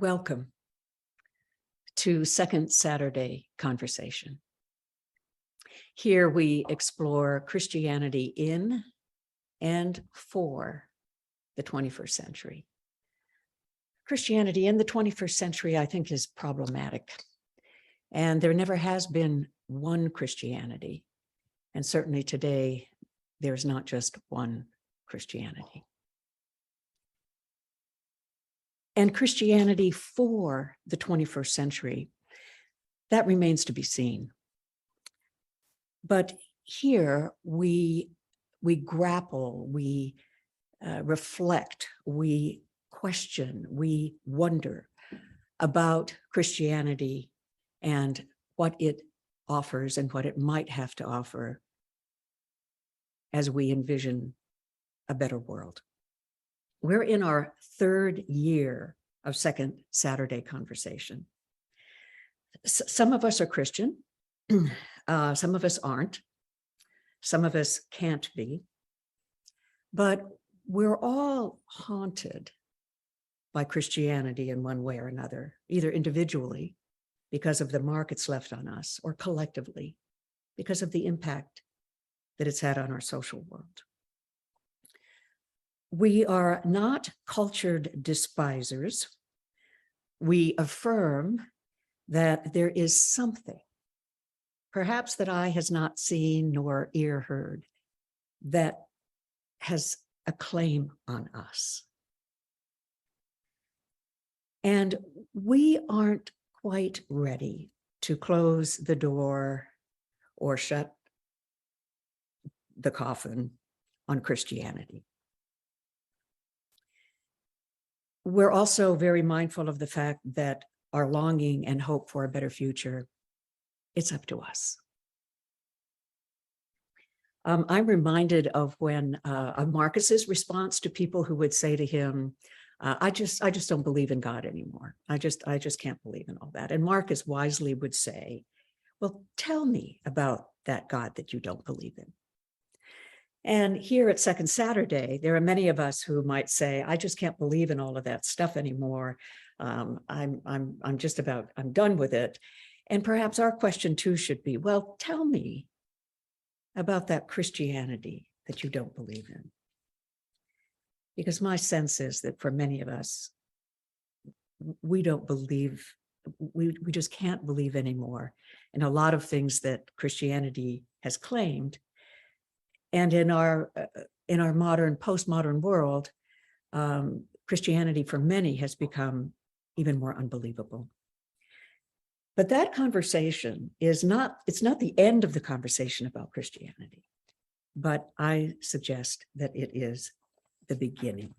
Welcome to Second Saturday Conversation. Here we explore Christianity in and for the 21st century. Christianity in the 21st century, I think, is problematic. And there never has been one Christianity. And certainly today, there's not just one Christianity. And Christianity for the 21st century, that remains to be seen. But here we grapple, we reflect, we question, we wonder about Christianity and what it offers and what it might have to offer as we envision a better world. We're in our third year of Second Saturday Conversation. Some of us are Christian, some of us aren't, some of us can't be, but we're all haunted by Christianity in one way or another, either individually because of the mark it's left on us, or collectively because of the impact that it's had on our social world. We are not cultured despisers. We affirm that there is something, perhaps that eye has not seen nor ear heard, that has a claim on us. And we aren't quite ready to close the door or shut the coffin on Christianity. We're also very mindful of the fact that our longing and hope for a better future, it's up to us. I'm reminded of when of Marcus's response to people who would say to him, I just don't believe in God anymore. I just can't believe in all that. And Marcus wisely would say, well, tell me about that God that you don't believe in. And here at Second Saturday, there are many of us who might say, I just can't believe in all of that stuff anymore. I'm done with it. And perhaps our question too should be, well, tell me about that Christianity that you don't believe in. Because my sense is that for many of us, we don't believe, we just can't believe anymore in a lot of things that Christianity has claimed. And in our modern, postmodern world, Christianity for many has become even more unbelievable. But that conversation it's not the end of the conversation about Christianity, but I suggest that it is the beginning.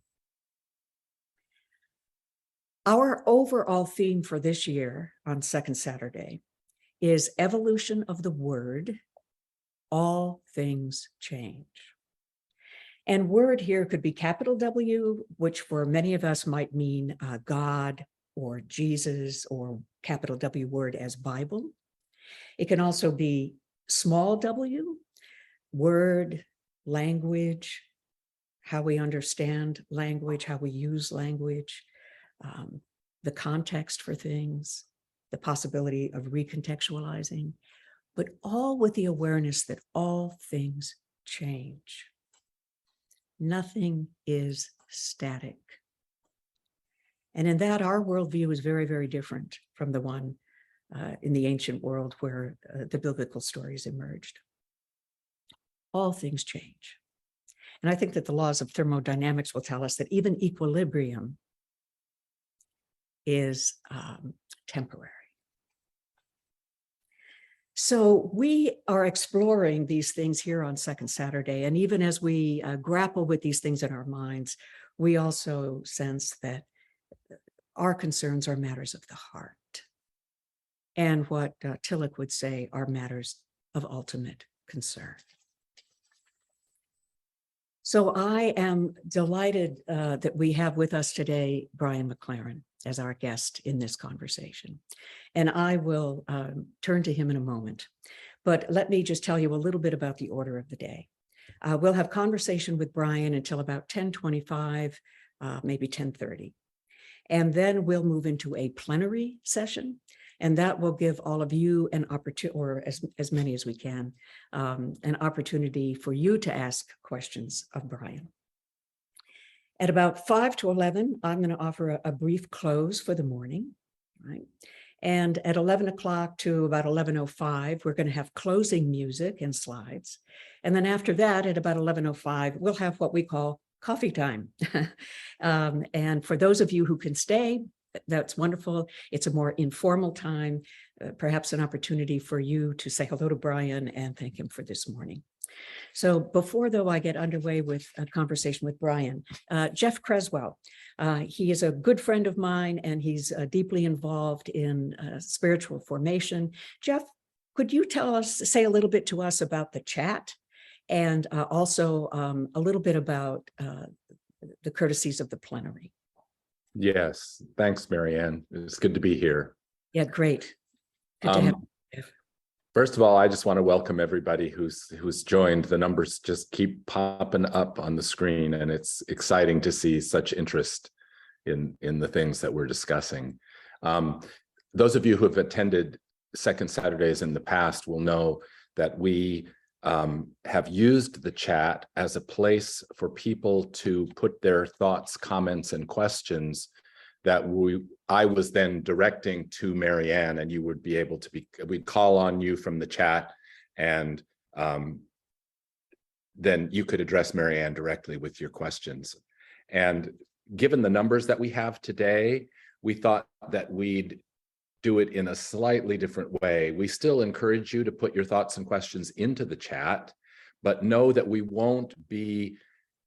Our overall theme for this year on Second Saturday is evolution of the word. All things change. And word here could be capital W, which for many of us might mean God or Jesus, or capital W word as Bible. It can also be small w, word, language, how we understand language, how we use language, the context for things, the possibility of recontextualizing, but all with the awareness that all things change. Nothing is static. And in that, our worldview is very, very different from the one in the ancient world where the biblical stories emerged. All things change. And I think that the laws of thermodynamics will tell us that even equilibrium is temporary. So we are exploring these things here on Second Saturday. And even as we grapple with these things in our minds, we also sense that our concerns are matters of the heart. And what Tillich would say are matters of ultimate concern. So I am delighted that we have with us today Brian McLaren as our guest in this conversation. And I will turn to him in a moment. But let me just tell you a little bit about the order of the day. We'll have conversation with Brian until about 10:25, maybe 10:30. And then we'll move into a plenary session. And that will give all of you an opportunity, or as many as we can, an opportunity for you to ask questions of Brian. At about 5 to 11, I'm going to offer a brief close for the morning, right? And at 11 o'clock to about 11:05, we're going to have closing music and slides. And then after that, at about 11:05, we'll have what we call coffee time. And for those of you who can stay, that's wonderful. It's a more informal time, perhaps an opportunity for you to say hello to Brian and thank him for this morning. So before, though, I get underway with a conversation with Brian, Jeff Creswell, he is a good friend of mine, and he's deeply involved in spiritual formation. Jeff, could you say a little bit to us about the chat, and also a little bit about the courtesies of the plenary? Yes, thanks, Marianne. It's good to be here. Yeah, great. Good to have you. First of all, I just want to welcome everybody who's joined. The numbers just keep popping up on the screen, and it's exciting to see such interest in the things that we're discussing. Those of you who have attended Second Saturdays in the past will know that we have used the chat as a place for people to put their thoughts, comments, and questions that I was then directing to Marianne, and you would be able to we'd call on you from the chat, and then you could address Marianne directly with your questions. And given the numbers that we have today, we thought that we'd do it in a slightly different way. We still encourage you to put your thoughts and questions into the chat, but know that we won't be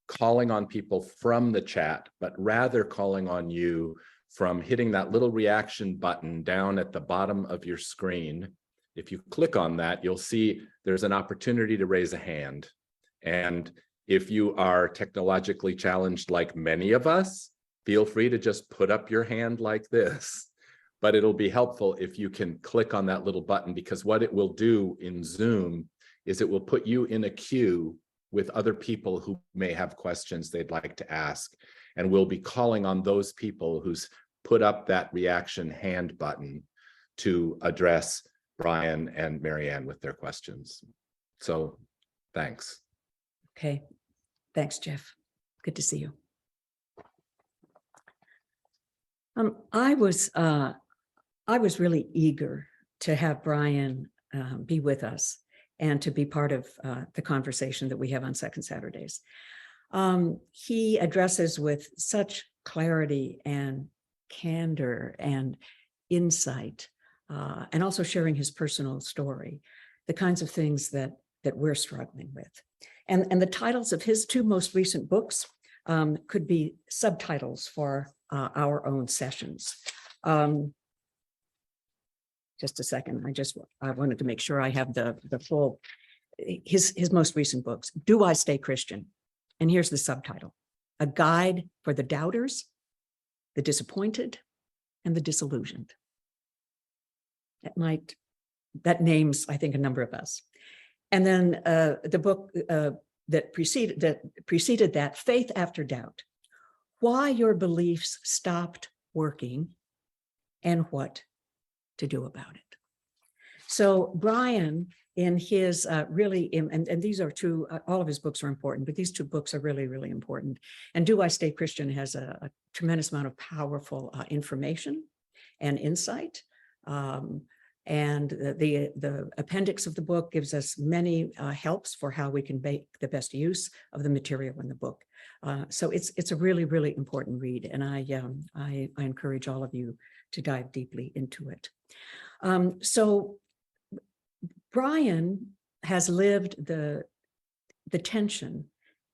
calling on people from the chat, but rather calling on you from hitting that little reaction button down at the bottom of your screen. If you click on that, you'll see there's an opportunity to raise a hand. And if you are technologically challenged like many of us, feel free to just put up your hand like this. But it'll be helpful if you can click on that little button, because what it will do in Zoom is it will put you in a queue with other people who may have questions they'd like to ask. And we'll be calling on those people who's put up that reaction hand button to address Brian and Marianne with their questions. So thanks. Okay. Thanks, Jeff. Good to see you. I was really eager to have Brian be with us and to be part of the conversation that we have on Second Saturdays. He addresses with such clarity and candor and insight, and also sharing his personal story, the kinds of things that we're struggling with. And the titles of his two most recent books could be subtitles for our own sessions. Just a second, I wanted to make sure I have the full, his most recent books, Do I Stay Christian? And here's the subtitle: A Guide for the Doubters, the Disappointed, and the Disillusioned. That names, I think, a number of us. And then the book that preceded that, Faith After Doubt: Why Your Beliefs Stopped Working and What to Do About it. So Brian, in his and these are two, all of his books are important, but these two books are really, really important. And Do I Stay Christian has a tremendous amount of powerful information and insight. And the appendix of the book gives us many helps for how we can make the best use of the material in the book. So it's a really, really important read, and I encourage all of you to dive deeply into it. So Brian has lived the tension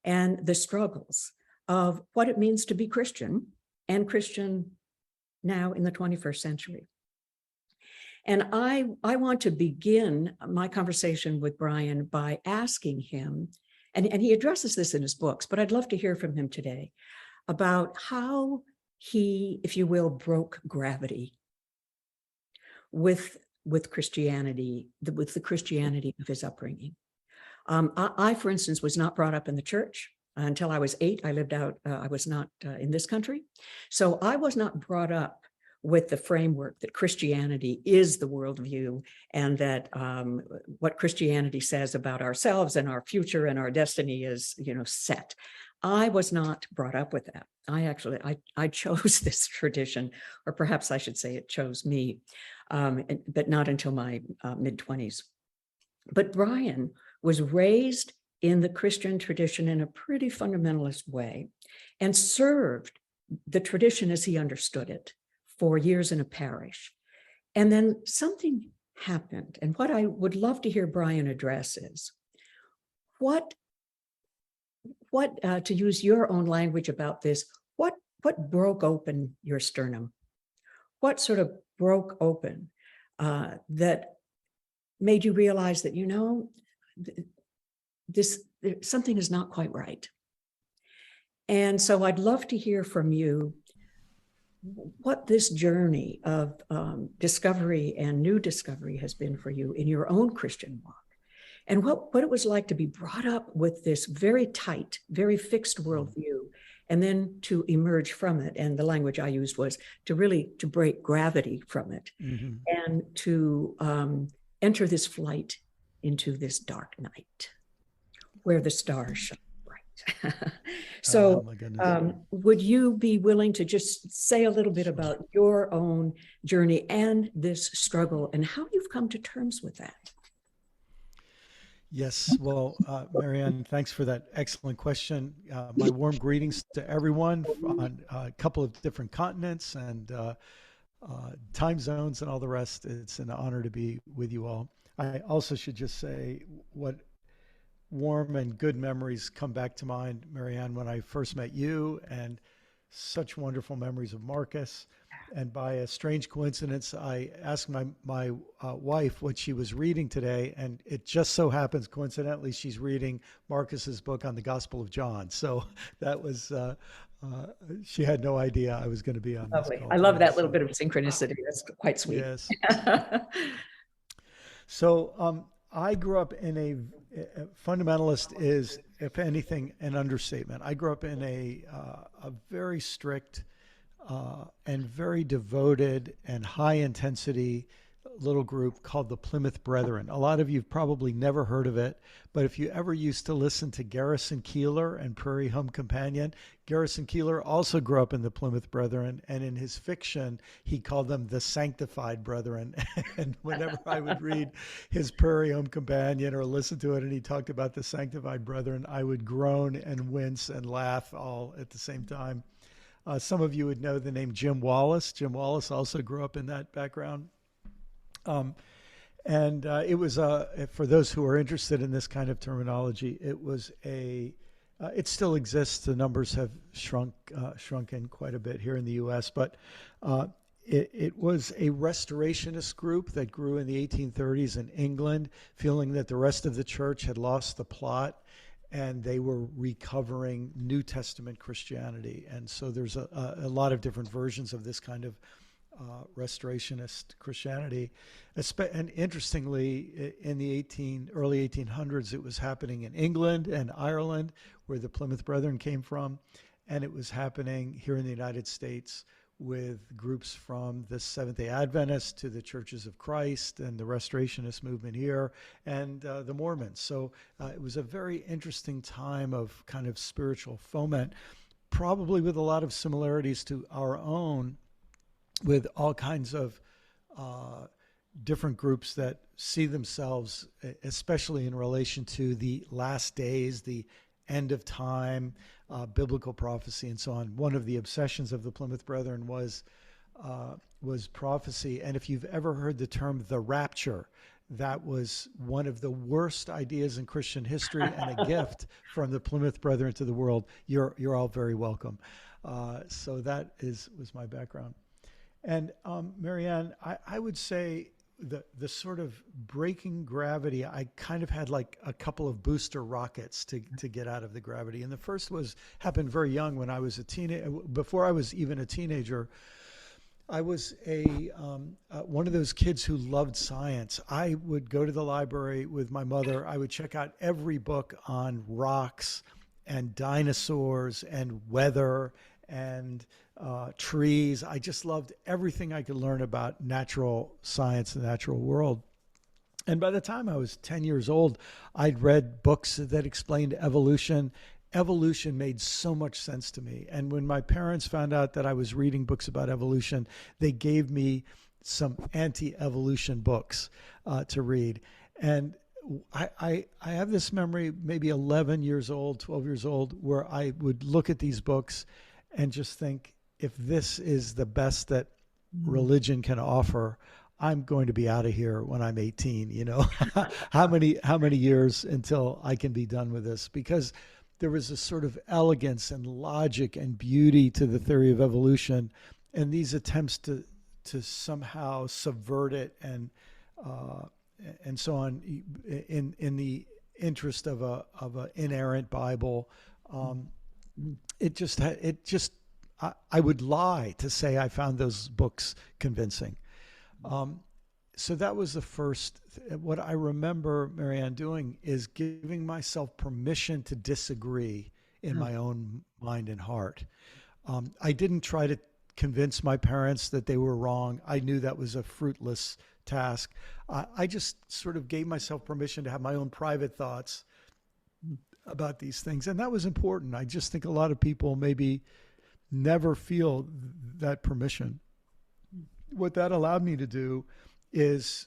and the struggles of what it means to be Christian, and Christian now in the 21st century. And I want to begin my conversation with Brian by asking him, and he addresses this in his books, but I'd love to hear from him today about how he, if you will, broke gravity with Christianity, with the Christianity of his upbringing. I, for instance, was not brought up in the church. Until I was 8, I lived out, I was not in this country. So I was not brought up with the framework that Christianity is the worldview, and that what Christianity says about ourselves and our future and our destiny is, set. I was not brought up with that. I chose this tradition, or perhaps I should say it chose me, but not until my mid-20s. But Brian was raised in the Christian tradition in a pretty fundamentalist way, and served the tradition as he understood it for years in a parish. And then something happened. And what I would love to hear Brian address is what to use your own language about this, what broke open your sternum? What sort of broke open that made you realize that, something is not quite right? And so I'd love to hear from you what this journey of discovery and new discovery has been for you in your own Christian walk, and what it was like to be brought up with this very tight, very fixed worldview, and then to emerge from it. And the language I used was to break gravity from it, and to enter this flight into this dark night where the stars shine bright. So would you be willing to just say a little bit about your own journey and this struggle and how you've come to terms with that? Yes. Well, Marianne, thanks for that excellent question. My warm greetings to everyone on a couple of different continents and time zones and all the rest. It's an honor to be with you all. I also should just say what warm and good memories come back to mind, Marianne, when I first met you, and such wonderful memories of Marcus. And by a strange coincidence, I asked my wife what she was reading today, and it just so happens, coincidentally, she's reading Marcus's book on the Gospel of John. So that was, she had no idea I was going to be on this call. I love that little bit of synchronicity. That's quite sweet. Yes. So I grew up in a fundamentalist is, if anything, an understatement. I grew up in a very strict and very devoted and high intensity little group called the Plymouth Brethren. A lot of you've probably never heard of it, but if you ever used to listen to Garrison Keillor and Prairie Home Companion, Garrison Keillor also grew up in the Plymouth Brethren, and in his fiction, he called them the Sanctified Brethren. And whenever I would read his Prairie Home Companion or listen to it and he talked about the Sanctified Brethren, I would groan and wince and laugh all at the same time. Some of you would know the name Jim Wallace. Jim Wallace also grew up in that background. It was, for those who are interested in this kind of terminology, it was it still exists. The numbers have shrunken quite a bit here in the U.S., but it was a restorationist group that grew in the 1830s in England, feeling that the rest of the church had lost the plot, and they were recovering New Testament Christianity. And so there's a lot of different versions of this kind of restorationist Christianity. And interestingly, in the early 1800s, it was happening in England and Ireland, where the Plymouth Brethren came from. And it was happening here in the United States with groups from the Seventh-day Adventists to the Churches of Christ and the Restorationist movement here, and the Mormons. So it was a very interesting time of kind of spiritual foment, probably with a lot of similarities to our own, with all kinds of different groups that see themselves, especially in relation to the last days, the end of time, biblical prophecy, and so on. One of the obsessions of the Plymouth Brethren was prophecy. And if you've ever heard the term the rapture, that was one of the worst ideas in Christian history and a gift from the Plymouth Brethren to the world. You're all very welcome. So that was my background. And Marianne, I would say the sort of breaking gravity, I kind of had like a couple of booster rockets to get out of the gravity. And the first happened very young, when I was a teenager. Before I was even a teenager, I was one of those kids who loved science. I would go to the library with my mother. I would check out every book on rocks and dinosaurs and weather and trees. I just loved everything I could learn about natural science, the natural world. And by the time I was 10 years old, I'd read books that explained evolution. Evolution made so much sense to me. And when my parents found out that I was reading books about evolution, they gave me some anti-evolution books to read. And I have this memory, maybe 11 years old, 12 years old, where I would look at these books and just think, if this is the best that religion can offer, I'm going to be out of here when I'm 18. You know, how many years until I can be done with this? Because there was a sort of elegance and logic and beauty to the theory of evolution, and these attempts to somehow subvert it and so on in the interest of a inerrant Bible. I would lie to say I found those books convincing. So that was the first. What I remember, Marianne, doing is giving myself permission to disagree in my own mind and heart. I didn't try to convince my parents that they were wrong. I knew that was a fruitless task. I just sort of gave myself permission to have my own private thoughts about these things. And that was important. I just think a lot of people maybe never feel that permission. What that allowed me to do is,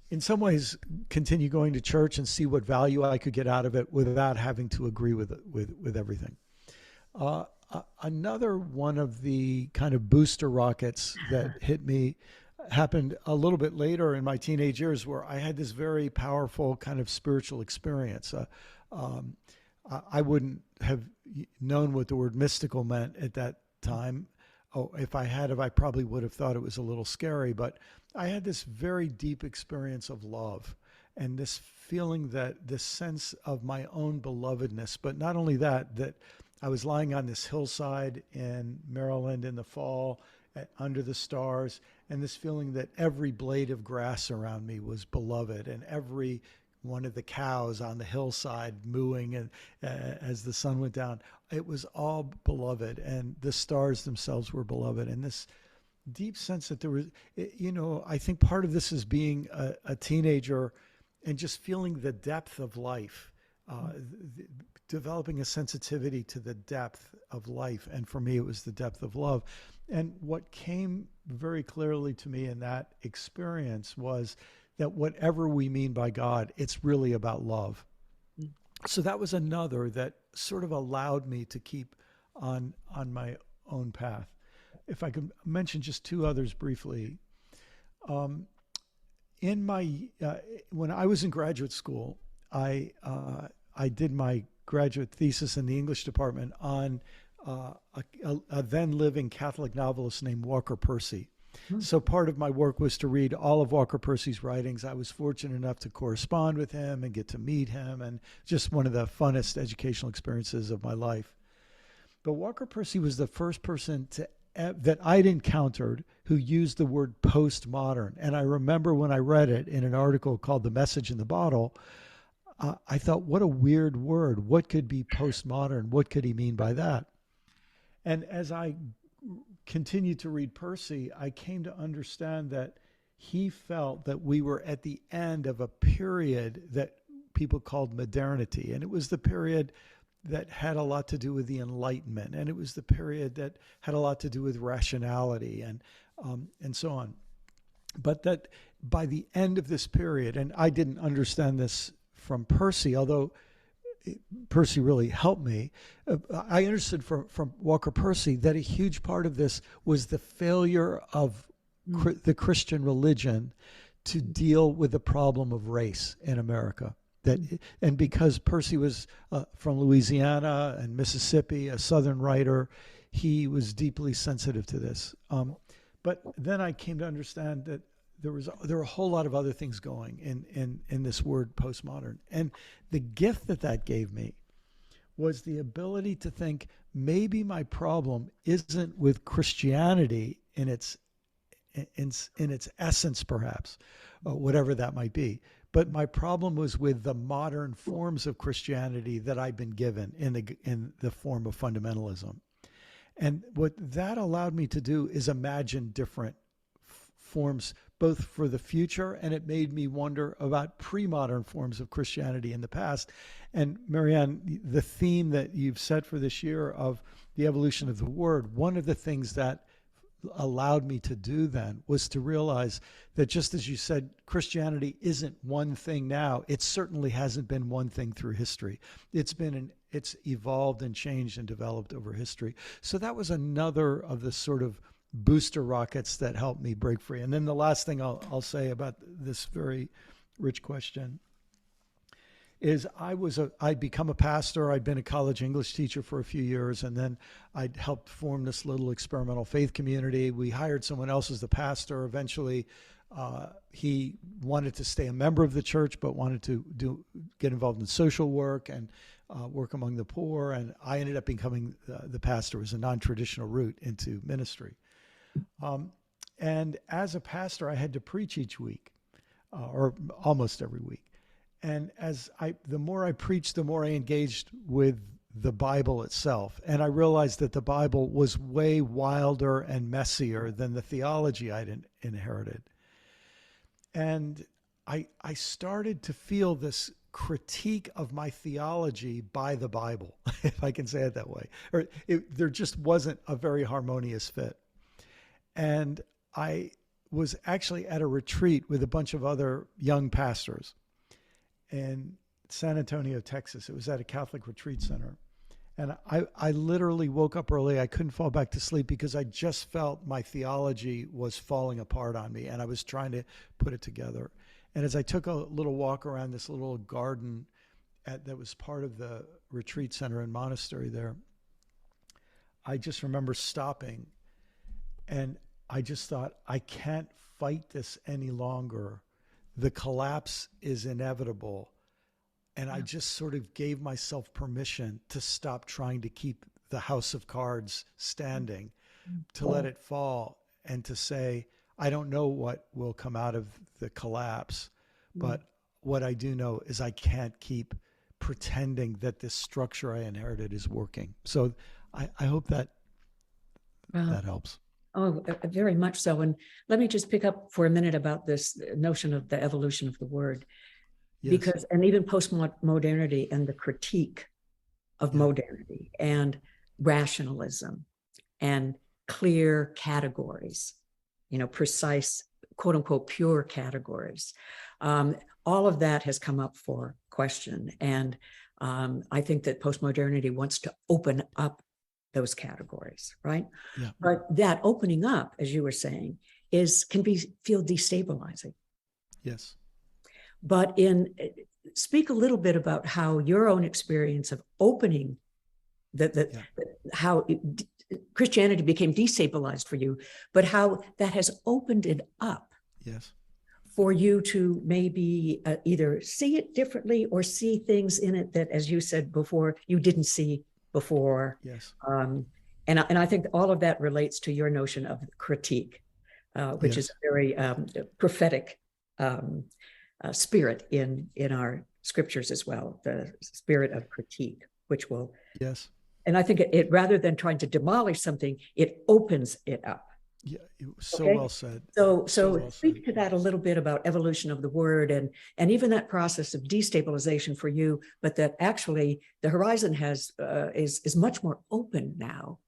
in some ways, continue going to church and see what value I could get out of it without having to agree with everything. Another one of the kind of booster rockets that hit me happened a little bit later in my teenage years, where I had this very powerful kind of spiritual experience. I wouldn't have known what the word mystical meant at that time. Oh, if I had, I probably would have thought it was a little scary, but I had this very deep experience of love and this feeling, that this sense of my own belovedness. But not only that, that I was lying on this hillside in Maryland in the fall under the stars, and this feeling that every blade of grass around me was beloved, and every one of the cows on the hillside mooing and as the sun went down, it was all beloved, and the stars themselves were beloved. And this deep sense that there was, I think part of this is being a teenager and just feeling the depth of life, developing a sensitivity to the depth of life. And for me, it was the depth of love. And what came very clearly to me in that experience was that whatever we mean by God, it's really about love. So that was another that sort of allowed me to keep on my own path. If I could mention just two others briefly. In my when I was in graduate school, I did my graduate thesis in the English department on a then living Catholic novelist named Walker Percy. So part of my work was to read all of Walker Percy's writings. I was fortunate enough to correspond with him and get to meet him, and just one of the funnest educational experiences of my life. But Walker Percy was the first person that I'd encountered who used the word postmodern. And I remember when I read it in an article called The Message in the Bottle, I thought, what a weird word. What could be postmodern? What could he mean by that? And as I continued to read Percy, I came to understand that he felt that we were at the end of a period that people called modernity. And it was the period that had a lot to do with the Enlightenment. And it was the period that had a lot to do with rationality and so on. But that by the end of this period, and I didn't understand this from Percy, although Percy really helped me. I understood from Walker Percy that a huge part of this was the failure of the Christian religion to deal with the problem of race in America. And because Percy was from Louisiana and Mississippi, a Southern writer, he was deeply sensitive to this. But then I came to understand that there were a whole lot of other things going in this word postmodern. And the gift that gave me was the ability to think, maybe my problem isn't with Christianity in its essence, perhaps, whatever that might be. But my problem was with the modern forms of Christianity that I've been given in the form of fundamentalism. And what that allowed me to do is imagine different forms, both for the future, and it made me wonder about pre-modern forms of Christianity in the past. And Marianne, the theme that you've set for this year of the evolution of the word, one of the things that allowed me to do then was to realize that, just as you said, Christianity isn't one thing now. It certainly hasn't been one thing through history. It's evolved and changed and developed over history. So that was another of the sort of booster rockets that helped me break free. And then the last thing I'll say about this very rich question is I'd become a pastor. I'd been a college English teacher for a few years, and then I'd helped form this little experimental faith community. We hired someone else as the pastor. Eventually, he wanted to stay a member of the church, but wanted to get involved in social work and work among the poor. And I ended up becoming the pastor. It was a non-traditional route into ministry. And as a pastor, I had to preach each week, or almost every week. And the more I preached, the more I engaged with the Bible itself. And I realized that the Bible was way wilder and messier than the theology I'd inherited. And I started to feel this critique of my theology by the Bible, if I can say it that way. There just wasn't a very harmonious fit. And I was actually at a retreat with a bunch of other young pastors in San Antonio, Texas. It was at a Catholic retreat center. And I literally woke up early. I couldn't fall back to sleep because I just felt my theology was falling apart on me, and I was trying to put it together. And as I took a little walk around this little garden that was part of the retreat center and monastery there, I just remember stopping, and I just thought, I can't fight this any longer. The collapse is inevitable. And I just sort of gave myself permission to stop trying to keep the house of cards standing, to let it fall, and to say, I don't know what will come out of the collapse, but what I do know is I can't keep pretending that this structure I inherited is working. So I hope that that helps. Oh, very much so. And let me just pick up for a minute about this notion of the evolution of the word. Yes. Because, and even postmodernity and the critique of modernity and rationalism and clear categories, precise, quote unquote, pure categories. All of that has come up for question. And I think that postmodernity wants to open up those categories, right? Yeah. But that opening up, as you were saying, can feel destabilizing. Yes. But speak a little bit about how your own experience of opening how Christianity became destabilized for you, but how that has opened it up. Yes. For you to maybe either see it differently or see things in it that, as you said before, you didn't see before. Yes. And I think all of that relates to your notion of critique, which is a very prophetic spirit in our scriptures as well, the spirit of critique, which will. Yes. And I think it rather than trying to demolish something, it opens it up. Yeah, so well said. So well speak said. To that a little bit about evolution of the word and even that process of destabilization for you, but that actually the horizon is much more open now,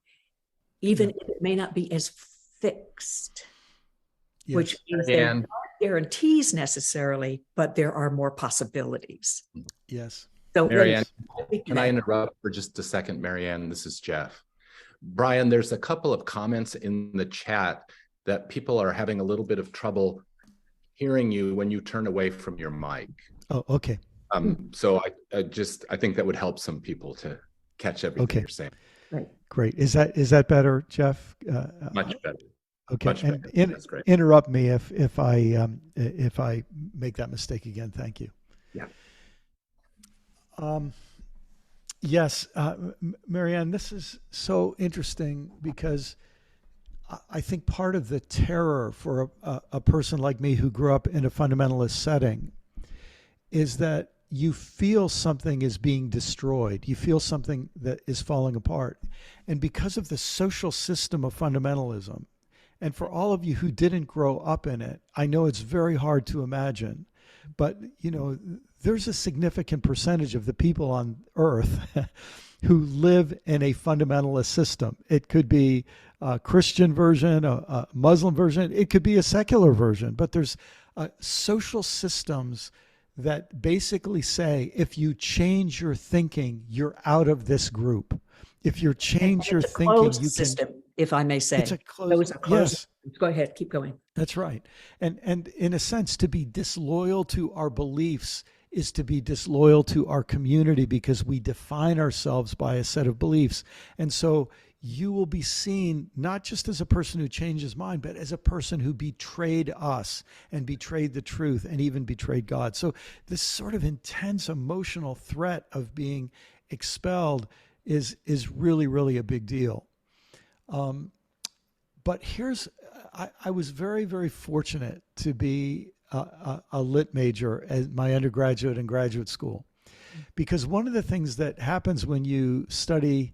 even if it may not be as fixed, which means there aren't guarantees necessarily, but there are more possibilities. Yes. So Marianne, can I interrupt for just a second, Marianne? This is Jeff. Brian, there's a couple of comments in the chat that people are having a little bit of trouble hearing you when you turn away from your mic. Oh, okay. So I think that would help some people to catch everything you're saying. Right. Great. Is that better, Jeff? Much better. Okay. Much better. That's great. Interrupt me if I make that mistake again. Thank you. Yeah. Yes, Marianne, this is so interesting because I think part of the terror for a person like me who grew up in a fundamentalist setting is that you feel something is being destroyed. You feel something that is falling apart. And because of the social system of fundamentalism, and for all of you who didn't grow up in it, I know it's very hard to imagine, but there's a significant percentage of the people on earth who live in a fundamentalist system. It could be a Christian version, a Muslim version, it could be a secular version, but there's social systems that basically say if you change your thinking, you're out of this group. If you change your It's a thinking, closed you can. system, if I may say. It's a Those closed. are closed. Yes, Go ahead, keep going. that's right. And in a sense, to be disloyal to our beliefs is to be disloyal to our community because we define ourselves by a set of beliefs. And so you will be seen not just as a person who changed his mind, but as a person who betrayed us and betrayed the truth and even betrayed God. So this sort of intense emotional threat of being expelled is really, really a big deal. But I was very, very fortunate to be a lit major at my undergraduate and graduate school, because one of the things that happens when you study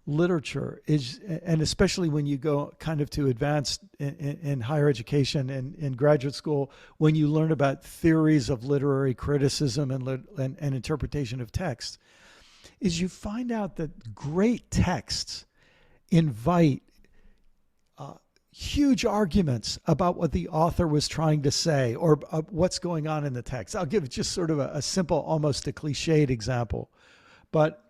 literature is, and especially when you go kind of to advanced in higher education and in graduate school, when you learn about theories of literary criticism and interpretation of text, is you find out that great texts invite huge arguments about what the author was trying to say or what's going on in the text. I'll give just sort of a simple, almost a cliched example. But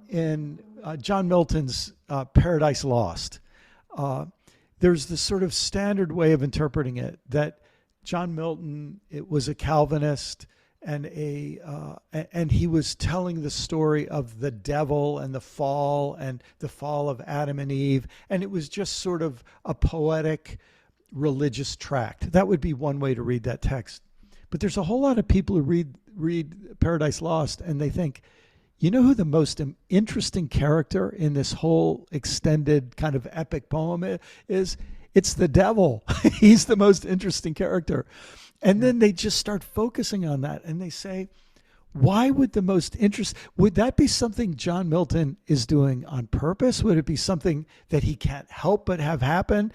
in John Milton's Paradise Lost, there's this sort of standard way of interpreting it that John Milton, it was a Calvinist, and he was telling the story of the devil and the fall of Adam and Eve, and it was just sort of a poetic religious tract. That would be one way to read that text. But there's a whole lot of people who read Paradise Lost and they think, you know who the most interesting character in this whole extended kind of epic poem is? It's the devil. He's the most interesting character. And then they just start focusing on that and they say, why would would that be something John Milton is doing on purpose? Would it be something that he can't help but have happen?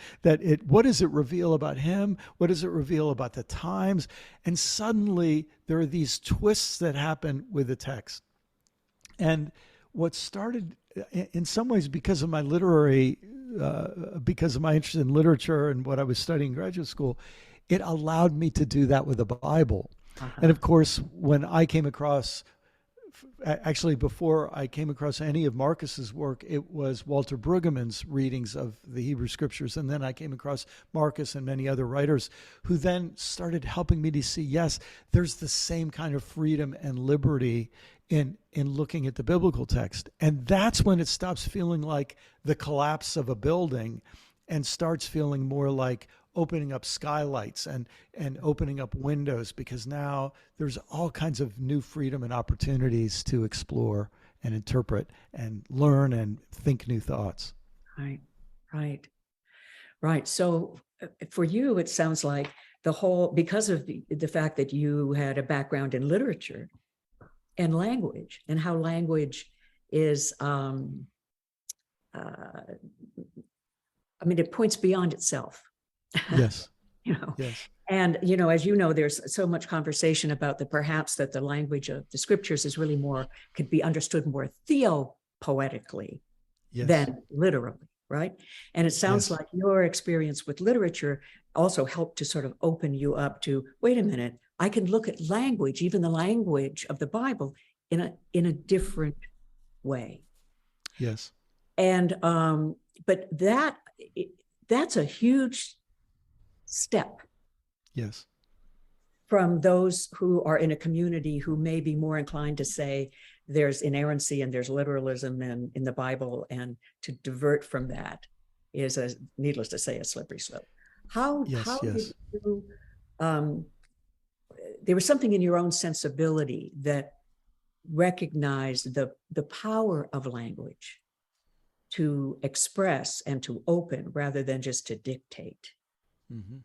What does it reveal about him? What does it reveal about the times? And suddenly there are these twists that happen with the text. And what started in some ways because of my because of my interest in literature and what I was studying in graduate school, it allowed me to do that with the Bible. Uh-huh. And of course, when I came across, actually before I came across any of Marcus's work, it was Walter Brueggemann's readings of the Hebrew Scriptures. And then I came across Marcus and many other writers who then started helping me to see, yes, there's the same kind of freedom and liberty in looking at the biblical text. And that's when it stops feeling like the collapse of a building and starts feeling more like opening up skylights and opening up windows, because now there's all kinds of new freedom and opportunities to explore and interpret and learn and think new thoughts. Right. So for you, it sounds like because of the fact that you had a background in literature and language and how language is, it points beyond itself. Yes. Yes. And, as you know, there's so much conversation about perhaps that the language of the scriptures is really could be understood more theopoetically than literally, right? And it sounds like your experience with literature also helped to sort of open you up to, wait a minute, I can look at language, even the language of the Bible, in a different way. Yes. And, but that's a huge step. Yes. From those who are in a community who may be more inclined to say there's inerrancy and there's literalism in the Bible, and to divert from that is, needless to say, a slippery slope. How did you, there was something in your own sensibility that recognized the power of language to express and to open rather than just to dictate. Mm-hmm.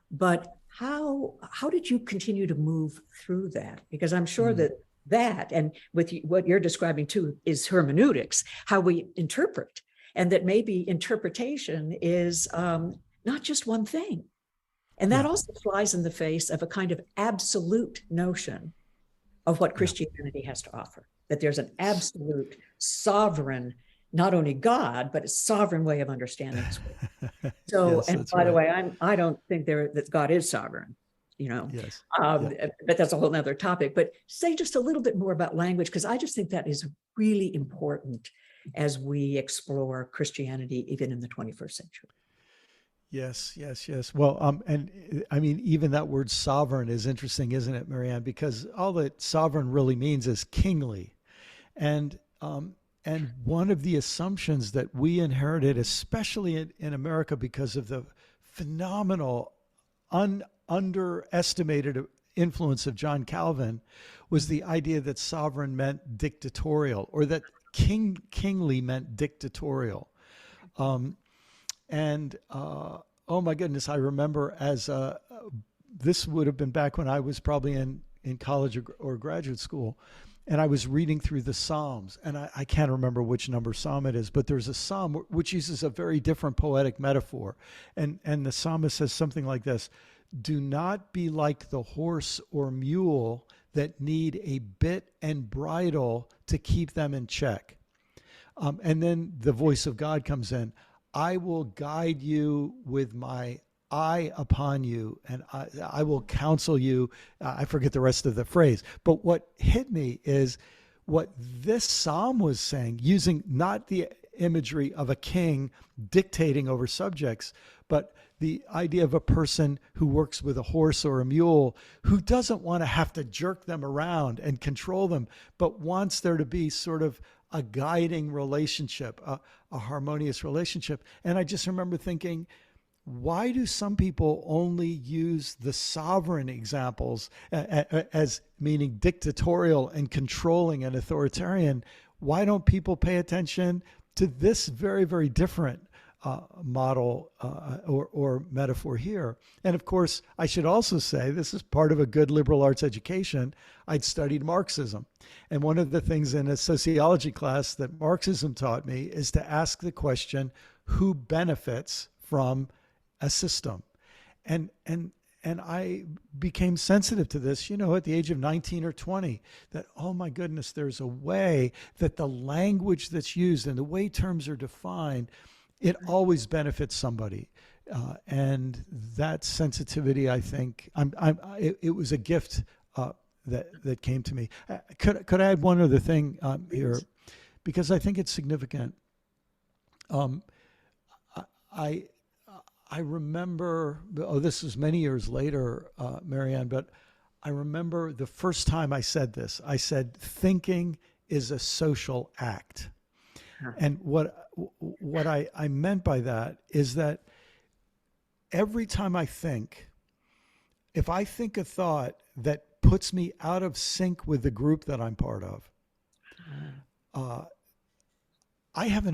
But how did you continue to move through that? Because I'm sure Mm. that and what you're describing too is hermeneutics, how we interpret, and that maybe interpretation is not just one thing. And that Yeah. also flies in the face of a kind of absolute notion of what Yeah. Christianity has to offer, that there's an absolute sovereign, not only God, but a sovereign way of understanding this world. So, Yes, and that's by the right. way, I don't think that God is sovereign, you know, Yes. um, Yeah. but that's a whole nother topic. But say just a little bit more about language, because I just think that is really important as we explore Christianity, even in the 21st century. Yes, yes, yes. Well, and I mean, even that word sovereign is interesting, isn't it, Marianne? Because all that sovereign really means is kingly. And one of the assumptions that we inherited, especially in America, because of the phenomenal, underestimated influence of John Calvin, was the idea that sovereign meant dictatorial, or that kingly meant dictatorial. Um, and oh my goodness, I remember this would have been back when I was probably in college or graduate school, and I was reading through the Psalms, and I can't remember which number Psalm it is, but there's a Psalm which uses a very different poetic metaphor, and the psalmist says something like this: "Do not be like the horse or mule that need a bit and bridle to keep them in check." And then the voice of God comes in. "I will guide you with my eye upon you, and I will counsel you." I forget the rest of the phrase. But what hit me is what this psalm was saying, using not the imagery of a king dictating over subjects, but the idea of a person who works with a horse or a mule, who doesn't want to have to jerk them around and control them, but wants there to be sort of a guiding relationship, a harmonious relationship. And I just remember thinking, why do some people only use the sovereign examples as meaning dictatorial and controlling and authoritarian? Why don't people pay attention to this very, very different model or metaphor here? And of course, I should also say, this is part of a good liberal arts education. I'd studied Marxism. And one of the things in a sociology class that Marxism taught me is to ask the question, who benefits from a system? And I became sensitive to this, at the age of 19 or 20, that, oh my goodness, there's a way that the language that's used and the way terms are defined, it always benefits somebody. And that sensitivity, I think, it was a gift that came to me. Could I add one other thing here? Because I think it's significant. I remember, this was many years later, Marianne, but I remember the first time I said this. I said, thinking is a social act. And what I meant by that is that every time I think, if I think a thought that puts me out of sync with the group that I'm part of, I have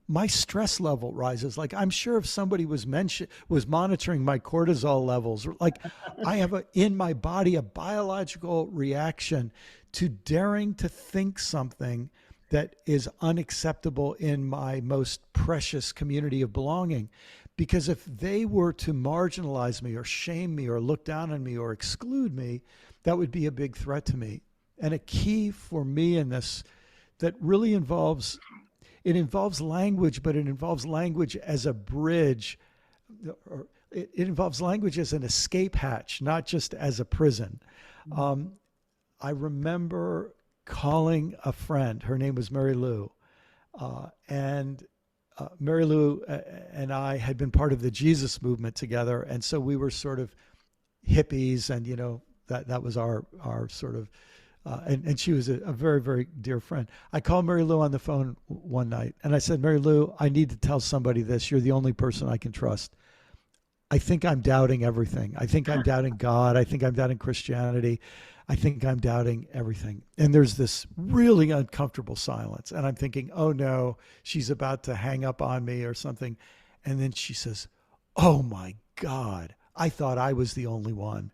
my stress level rises. Like, I'm sure if somebody was monitoring my cortisol levels, like I have in my body a biological reaction to daring to think something that is unacceptable in my most precious community of belonging. Because if they were to marginalize me or shame me or look down on me or exclude me, that would be a big threat to me. And a key for me in this that really involves language, but it involves language as a bridge, or it involves language as an escape hatch, not just as a prison. I remember calling a friend. Her name was Mary Lou. And Mary Lou and I had been part of the Jesus movement together. And so we were sort of hippies, and, that was our sort of, and she was a very, very dear friend. I called Mary Lou on the phone one night, and I said, Mary Lou, I need to tell somebody this. You're the only person I can trust. I think I'm doubting everything. I think I'm doubting God. I think I'm doubting Christianity. I think I'm doubting everything. And there's this really uncomfortable silence. And I'm thinking, oh no, she's about to hang up on me or something. And then she says, oh my God, I thought I was the only one.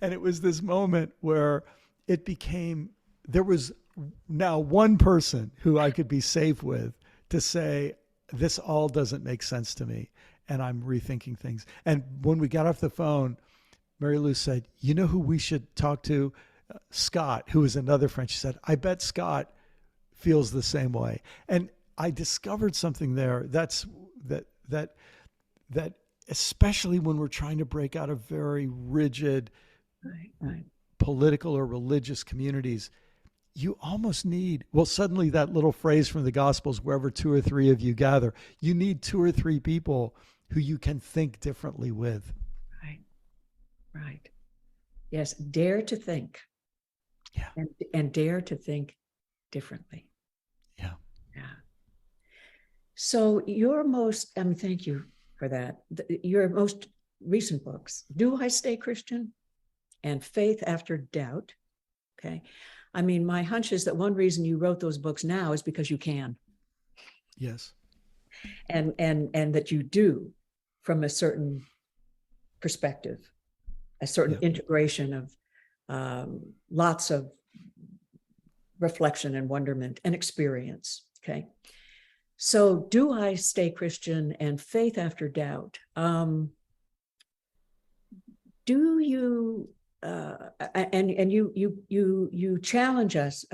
And it was this moment where it became, there was now one person who I could be safe with to say, this all doesn't make sense to me. And I'm rethinking things. And when we got off the phone, Mary Lou said, you know who we should talk to? Scott, who is another friend. She said, I bet Scott feels the same way. And I discovered something there that especially when we're trying to break out of very rigid Right. political or religious communities, you almost need, well, suddenly that little phrase from the Gospels, wherever two or three of you gather, you need two or three people who you can think differently with. Right. Right. Yes. Dare to think. Yeah. And dare to think differently. Yeah. Yeah. So your most, thank you for that. Your most recent books, Do I Stay Christian? And Faith After Doubt. Okay. I mean, my hunch is that one reason you wrote those books now is because you can. Yes. And that you do from a certain perspective, a certain integration of lots of reflection and wonderment and experience. Okay. So Do I Stay Christian and Faith After Doubt. Do you and you challenge us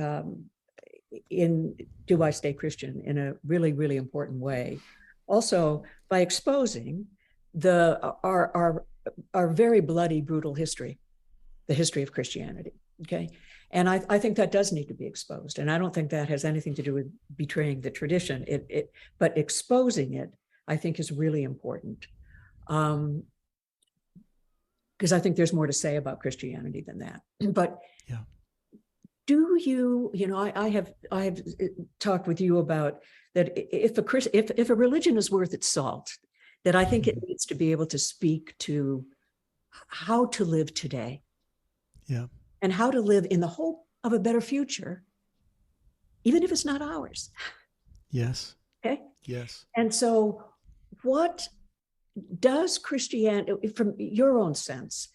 in Do I Stay Christian in a really, really important way. Also by exposing our very bloody, brutal history, the history of Christianity. Okay. And I think that does need to be exposed. And I don't think that has anything to do with betraying the tradition. But exposing it, I think, is really important. Because I think there's more to say about Christianity than that. But do you, I have talked with you about that if a religion is worth its salt, that I think it needs to be able to speak to how to live today. Yeah. And how to live in the hope of a better future, even if it's not ours. Yes. Okay. Yes. And so what does Christianity, from your own sense,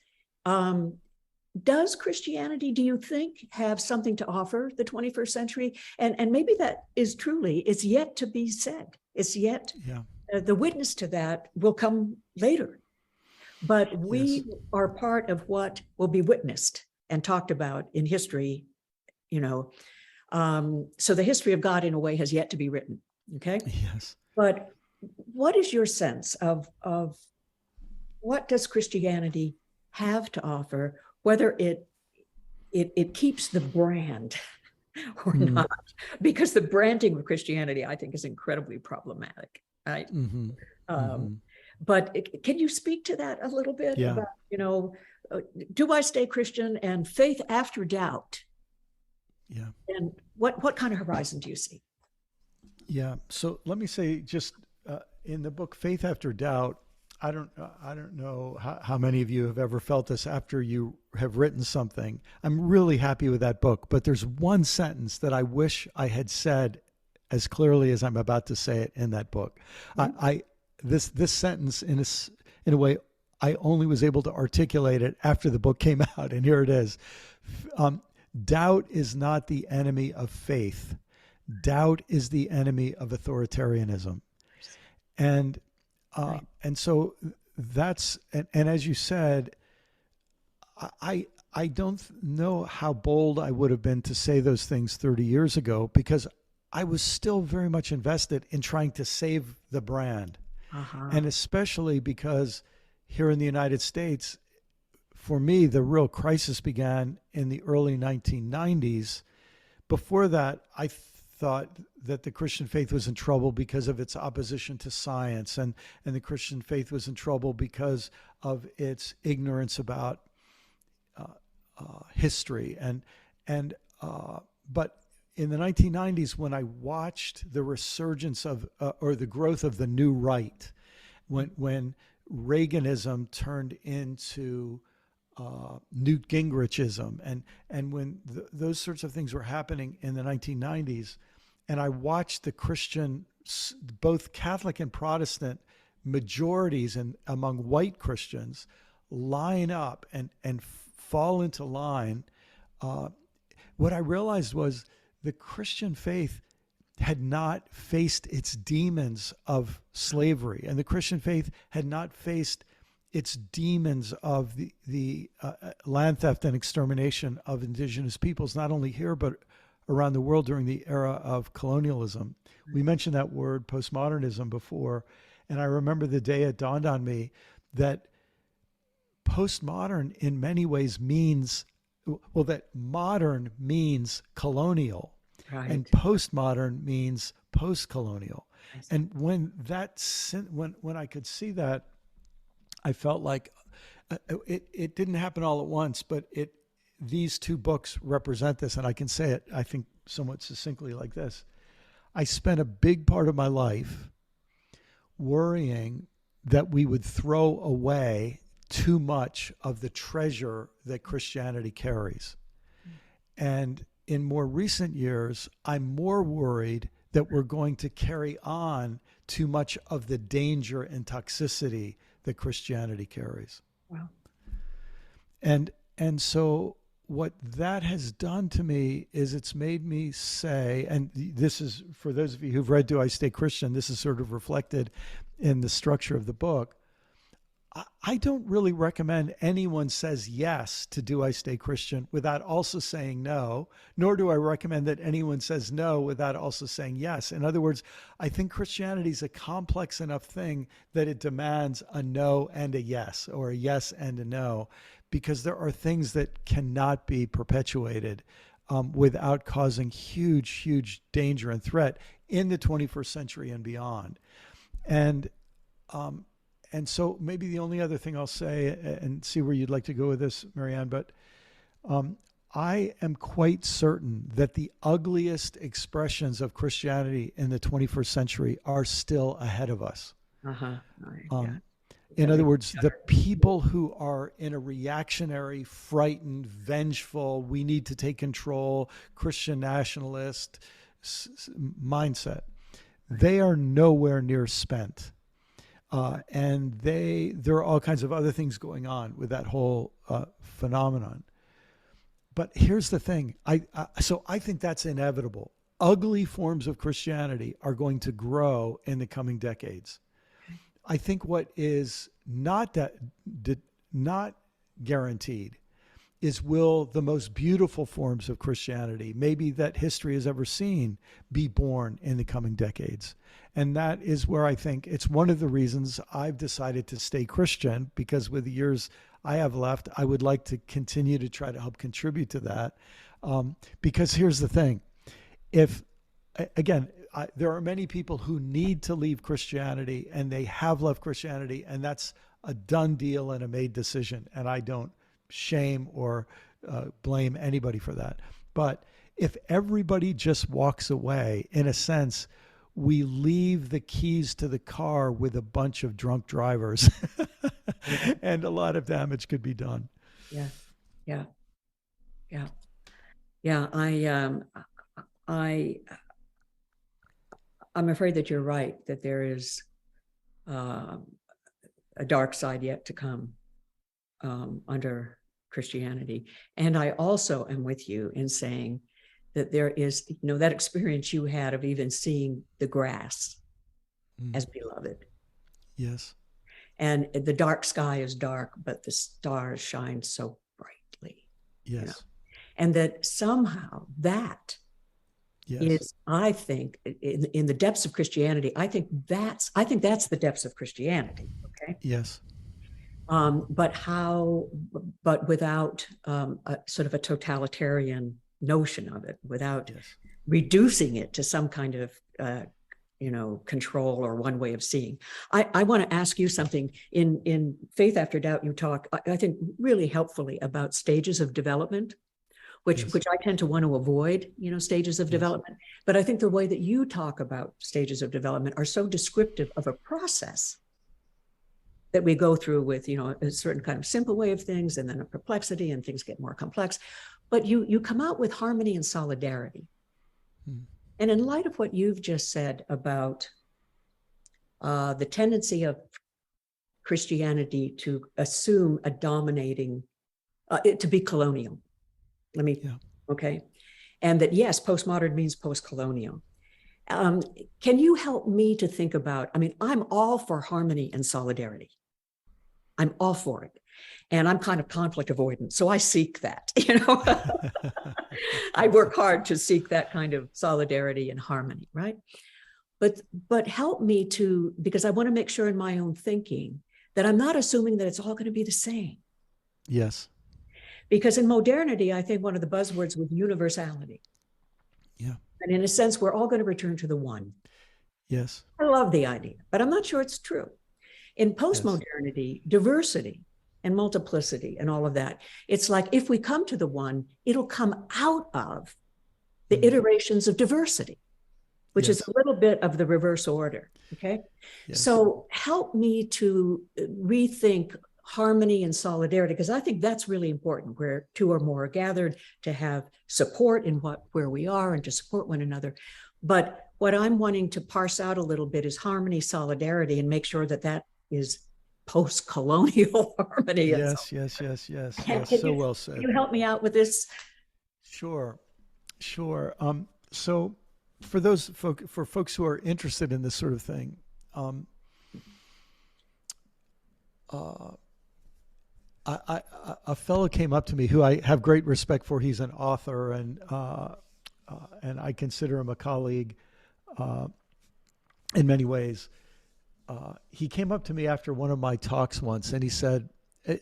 does Christianity, do you think, have something to offer the 21st century? And maybe that is truly, it's yet to be said. It's yet, the witness to that will come later. But we are part of what will be witnessed and talked about in history, so the history of God, in a way, has yet to be written. Okay. Yes. But what is your sense of what does Christianity have to offer, whether it keeps the brand or not? Because the branding of Christianity, I think, is incredibly problematic. Right. But can you speak to that a little bit about, Do I Stay Christian and Faith After Doubt? Yeah. And what kind of horizon do you see? Yeah. So let me say, just in the book Faith After Doubt, I don't know how many of you have ever felt this after you have written something. I'm really happy with that book, but there's one sentence that I wish I had said as clearly as I'm about to say it in that book. This sentence in a way, I only was able to articulate it after the book came out, and here it is. Doubt is not the enemy of faith. Doubt is the enemy of authoritarianism. And so that's, and as you said, I don't know how bold I would have been to say those things 30 years ago, because I was still very much invested in trying to save the brand. And especially because here in the United States, for me, the real crisis began in the early 1990s. Before that, I thought that the Christian faith was in trouble because of its opposition to science, and the Christian faith was in trouble because of its ignorance about history. But in the 1990s, when I watched the resurgence of or the growth of the new right, when Reaganism turned into Newt Gingrichism, and when those sorts of things were happening in the 1990s, and I watched the Christian, both Catholic and Protestant, majorities and among white Christians line up and fall into line, what I realized was the Christian faith had not faced its demons of slavery, and the Christian faith had not faced its demons of the land theft and extermination of indigenous peoples, not only here, but around the world during the era of colonialism. We mentioned that word postmodernism before, and I remember the day it dawned on me that postmodern in many ways means, well, that modern means colonial, Right. and postmodern means post-colonial. Yes. And when I could see that, I felt like it didn't happen all at once, but these two books represent this, and I can say it, I think, somewhat succinctly like this. I spent a big part of my life worrying that we would throw away too much of the treasure that Christianity carries. And in more recent years, I'm more worried that we're going to carry on too much of the danger and toxicity that Christianity carries. Wow. And so what that has done to me is it's made me say, and this is for those of you who've read Do I Stay Christian, this is sort of reflected in the structure of the book. I don't really recommend anyone says yes to Do I Stay Christian without also saying no, nor do I recommend that anyone says no without also saying yes. In other words, I think Christianity is a complex enough thing that it demands a no and a yes, or a yes and a no, because there are things that cannot be perpetuated without causing huge, huge danger and threat in the 21st century and beyond. And so maybe the only other thing I'll say, and see where you'd like to go with this, Marianne, but I am quite certain that the ugliest expressions of Christianity in the 21st century are still ahead of us. Uh-huh. Yeah. In other words, the people who are in a reactionary, frightened, vengeful, we need to take control, Christian nationalist mindset, they are nowhere near spent. And there are all kinds of other things going on with that whole phenomenon. But here's the thing. So I think that's inevitable. Ugly forms of Christianity are going to grow in the coming decades. I think what is not guaranteed is, will the most beautiful forms of Christianity, maybe that history has ever seen, be born in the coming decades. And that is where I think it's one of the reasons I've decided to stay Christian, because with the years I have left, I would like to continue to try to help contribute to that. Because here's the thing. There are many people who need to leave Christianity, and they have left Christianity, and that's a done deal and a made decision. And I don't shame or blame anybody for that. But if everybody just walks away, in a sense, we leave the keys to the car with a bunch of drunk drivers and a lot of damage could be done. Yeah. I'm afraid that you're right, that there is a dark side yet to come under Christianity. And I also am with you in saying that there is, that experience you had of even seeing the grass as beloved. Yes. And the dark sky is dark, but the stars shine so brightly. Yes. And that somehow that is, I think, in the depths of Christianity, I think that's the depths of Christianity. Okay. Yes. But without a sort of a totalitarian notion of it, without reducing it to some kind of control or one way of seeing. I want to ask you something. In Faith After Doubt, you talk, I think, really helpfully about stages of development, which I tend to want to avoid, stages of development. But I think the way that you talk about stages of development are so descriptive of a process that we go through with, a certain kind of simple way of things, and then a perplexity, and things get more complex. But you come out with harmony and solidarity. And in light of what you've just said about the tendency of Christianity to assume a dominating, to be colonial. Let me, Yeah. okay. And that, yes, postmodern means post-colonial. Can you help me to think about, I mean, I'm all for harmony and solidarity. I'm all for it. And I'm kind of conflict avoidant. So I seek that, I work hard to seek that kind of solidarity and harmony, right? But help me to, because I want to make sure in my own thinking that I'm not assuming that it's all going to be the same. Yes. Because in modernity, I think one of the buzzwords was universality. Yeah. And in a sense, we're all going to return to the one. Yes. I love the idea, but I'm not sure it's true. In postmodernity, diversity and multiplicity and all of that, it's like if we come to the one, it'll come out of the iterations of diversity, which is a little bit of the reverse order. Okay. Yes. So help me to rethink harmony and solidarity, because I think that's really important, where two or more are gathered, to have support in where we are and to support one another. But what I'm wanting to parse out a little bit is harmony, solidarity, and make sure that that is post-colonial harmony. Yes. So well said. Can you help me out with this? Sure. So for folks who are interested in this sort of thing, a fellow came up to me who I have great respect for. He's an author, and I consider him a colleague in many ways. He came up to me after one of my talks once, and he said,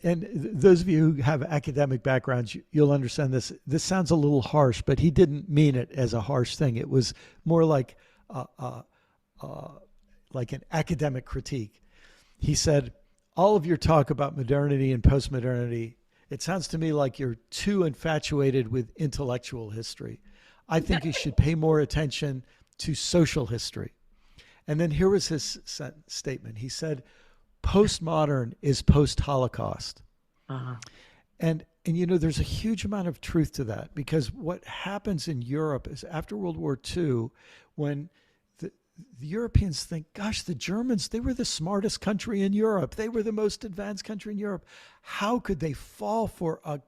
and those of you who have academic backgrounds, you'll understand this. This sounds a little harsh, but he didn't mean it as a harsh thing. It was more like an academic critique. He said, all of your talk about modernity and postmodernity, it sounds to me like you're too infatuated with intellectual history. I think you should pay more attention to social history. And then here was his statement. He said, postmodern is post-Holocaust. Uh-huh. And there's a huge amount of truth to that, because what happens in Europe is after World War II, when the Europeans think, gosh, the Germans, they were the smartest country in Europe. They were the most advanced country in Europe. How could they fall for a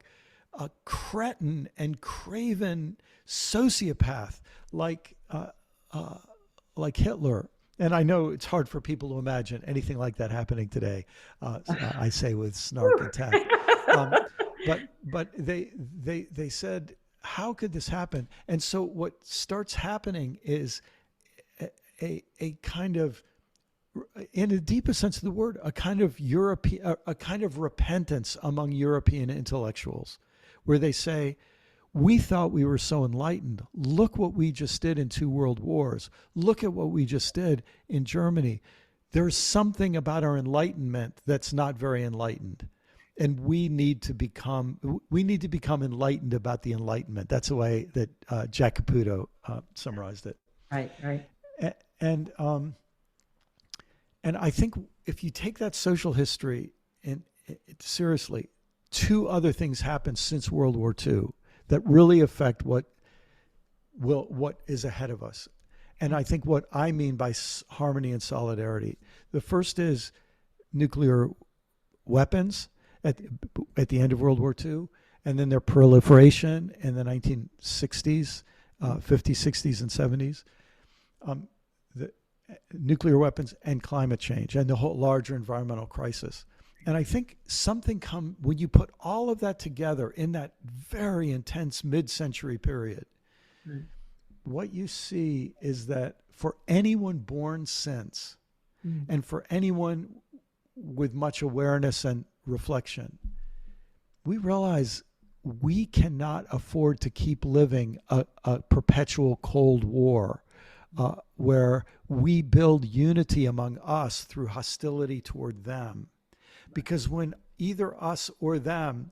cretin and craven sociopath like Hitler? And I know it's hard for people to imagine anything like that happening today. I say with snark and tact. But they said, how could this happen? And so what starts happening is a kind of, in the deepest sense of the word, a kind of repentance among European intellectuals, where they say, we thought we were so enlightened. Look what we just did in 2 world wars. Look at what we just did in Germany. There's something about our enlightenment that's not very enlightened. And we need to become enlightened about the Enlightenment. That's the way that Jack Caputo summarized it. Right. And I think if you take that social history and seriously, 2 other things happened since World War II that really affect what is ahead of us. And I think what I mean by harmony and solidarity, the first is nuclear weapons at the end of World War II, and then their proliferation in the 1960s, 50s, 60s, and 70s. The nuclear weapons and climate change and the whole larger environmental crisis. And I think when you put all of that together in that very intense mid-century period, what you see is that for anyone born since, and for anyone with much awareness and reflection, we realize we cannot afford to keep living a perpetual Cold War where we build unity among us through hostility toward them. Because when either us or them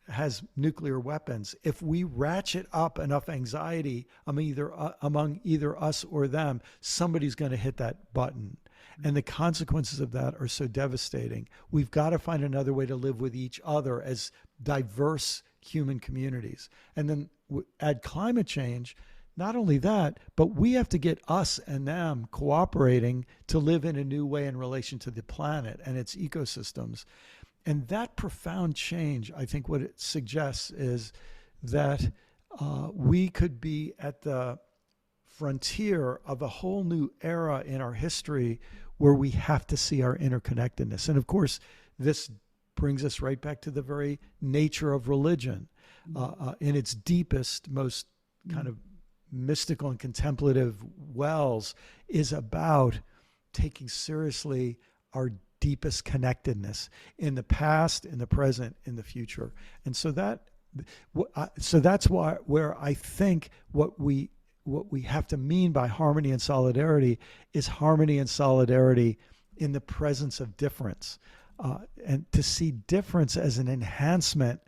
has nuclear weapons, if we ratchet up enough anxiety among either us or them, somebody's going to hit that button. And the consequences of that are so devastating. We've got to find another way to live with each other as diverse human communities. And then add climate change. not only that, but we have to get us and them cooperating to live in a new way in relation to the planet and its ecosystems. And that profound change, I think what it suggests is that we could be at the frontier of a whole new era in our history where we have to see our interconnectedness. And of course, this brings us right back to the very nature of religion in its deepest, most kind of mystical and contemplative wells, is about taking seriously our deepest connectedness in the past, in the present, in the future. And so that's where I think what we have to mean by harmony and solidarity is harmony and solidarity in the presence of difference, and to see difference as an enhancement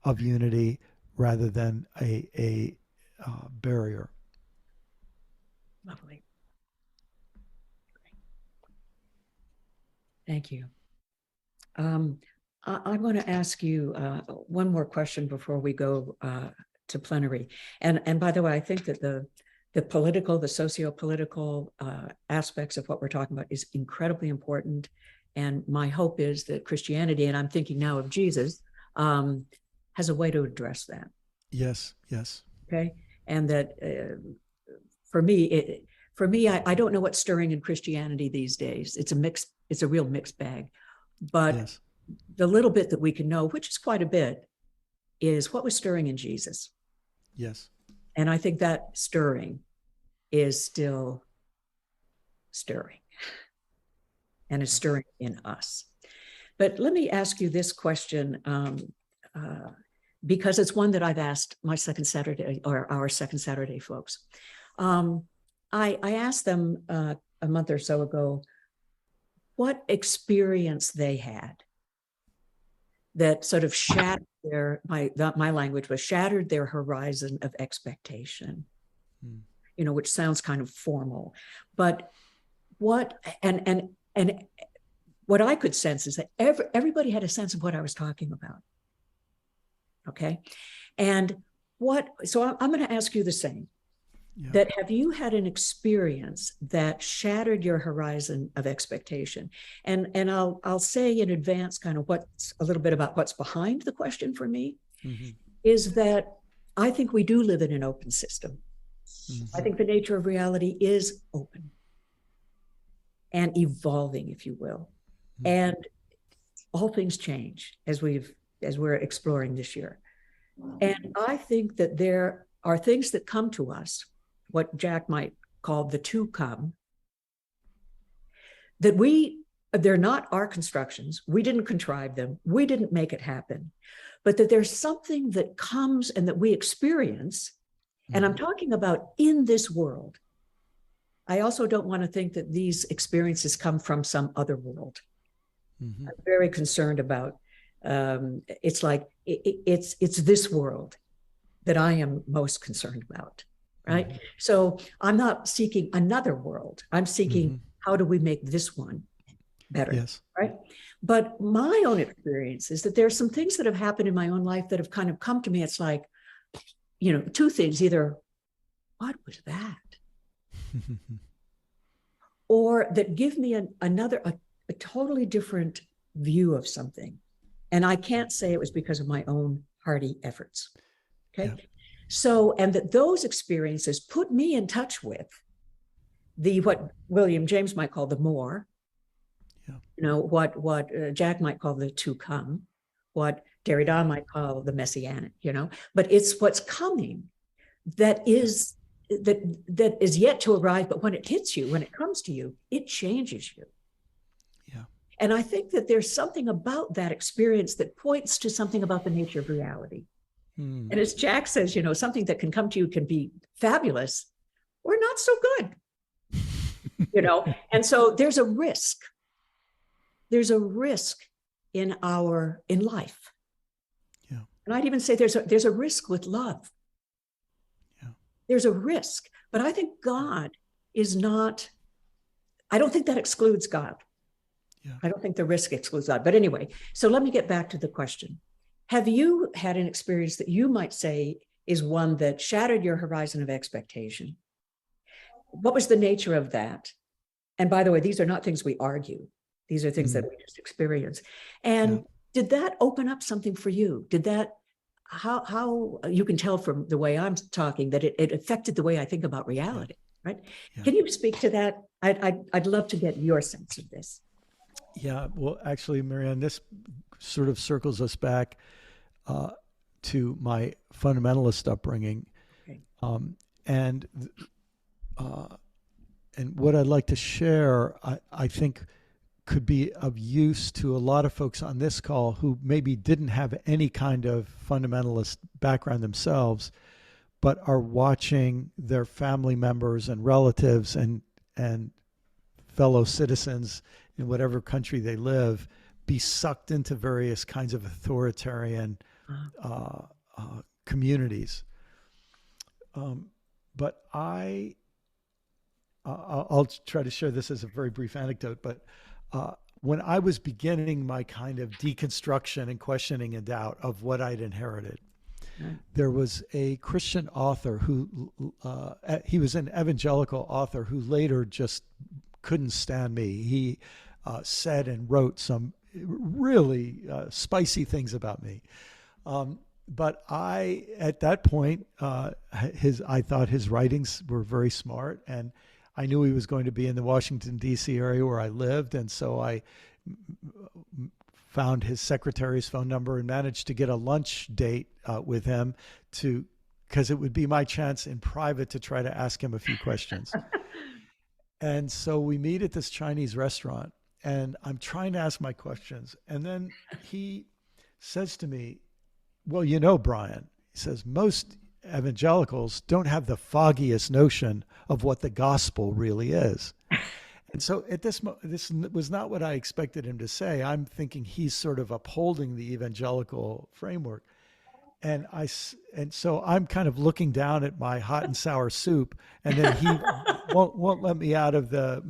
of unity rather than a barrier. Lovely. Thank you. I want to ask you one more question before we go to plenary. And by the way, I think that the political, the socio-political aspects of what we're talking about is incredibly important. And my hope is that Christianity, and I'm thinking now of Jesus, has a way to address that. Yes, yes. Okay. And that for me, I don't know what's stirring in Christianity these days. It's a real mixed bag. But yes, the little bit that we can know, which is quite a bit, is what was stirring in Jesus. Yes. And I think that stirring is still stirring and is stirring in us. But let me ask you this question, because it's one that I've asked my second Saturday, or our second Saturday folks. I asked them a month or so ago what experience they had that sort of shattered my language was shattered their horizon of expectation, which sounds kind of formal, but what I could sense is that everybody had a sense of what I was talking about. Okay. And so I'm going to ask you the same. Yeah. That have you had an experience that shattered your horizon of expectation? And I'll say in advance kind of what's a little bit about what's behind the question for me, is that I think we do live in an open system. I think the nature of reality is open and evolving, if you will. And all things change as we're exploring this year. And I think that there are things that come to us, what Jack might call the to come, that they're not our constructions. We didn't contrive them. We didn't make it happen, but that there's something that comes and that we experience. And I'm talking about in this world. I also don't want to think that these experiences come from some other world. I'm very concerned about, it's like, it's this world that I am most concerned about, right? So I'm not seeking another world. I'm seeking how do we make this one better, yes, right? But my own experience is that there are some things that have happened in my own life that have kind of come to me. It's like, two things, either, what was that? Or that give me a totally different view of something. And I can't say it was because of my own hearty efforts. Okay. Yeah. So, and that those experiences put me in touch with what William James might call the more, what Jack might call the to come, what Derrida might call the messianic, but it's what's coming that is yet to arrive. But when it hits you, when it comes to you, it changes you. Yeah. And I think that there's something about that experience that points to something about the nature of reality. And as Jack says, something that can come to you can be fabulous or not so good, and so there's a risk. There's a risk in life. Yeah. And I'd even say there's a risk with love. Yeah. There's a risk, but I think God is not, I don't think that excludes God. Yeah. I don't think the risk excludes God. But anyway, so let me get back to the question. Have you had an experience that you might say is one that shattered your horizon of expectation. What was the nature of that? And by the way, these are not things we argue. These are things that we just experience. And did that open up something for you? Did that, how you can tell from the way I'm talking that it affected the way I think about reality, right? Yeah. Can you speak to that? I'd love to get your sense of this. Yeah, well, actually, Marianne, this sort of circles us back to my fundamentalist upbringing, Okay. and what I'd like to share, I think, could be of use to a lot of folks on this call who maybe didn't have any kind of fundamentalist background themselves, but are watching their family members and relatives and fellow citizens in whatever country they live be sucked into various kinds of authoritarian communities. But I'll try to share this as a very brief anecdote, but when I was beginning my kind of deconstruction and questioning and doubt of what I'd inherited, there was a Christian author who, he was an evangelical author who later just couldn't stand me. He said and wrote some really spicy things about me. But at that point, I thought his writings were very smart, and I knew he was going to be in the Washington, D.C. area where I lived. And so I found his secretary's phone number and managed to get a lunch date with him because it would be my chance in private to try to ask him a few questions. And so we meet at this Chinese restaurant, and I'm trying to ask my questions. And then he says to me, well, you know, Brian, he says, most evangelicals don't have the foggiest notion of what the gospel really is. And so at this was not what I expected him to say. I'm thinking he's sort of upholding the evangelical framework. And so I'm kind of looking down at my hot and sour soup, and then he won't let me out of the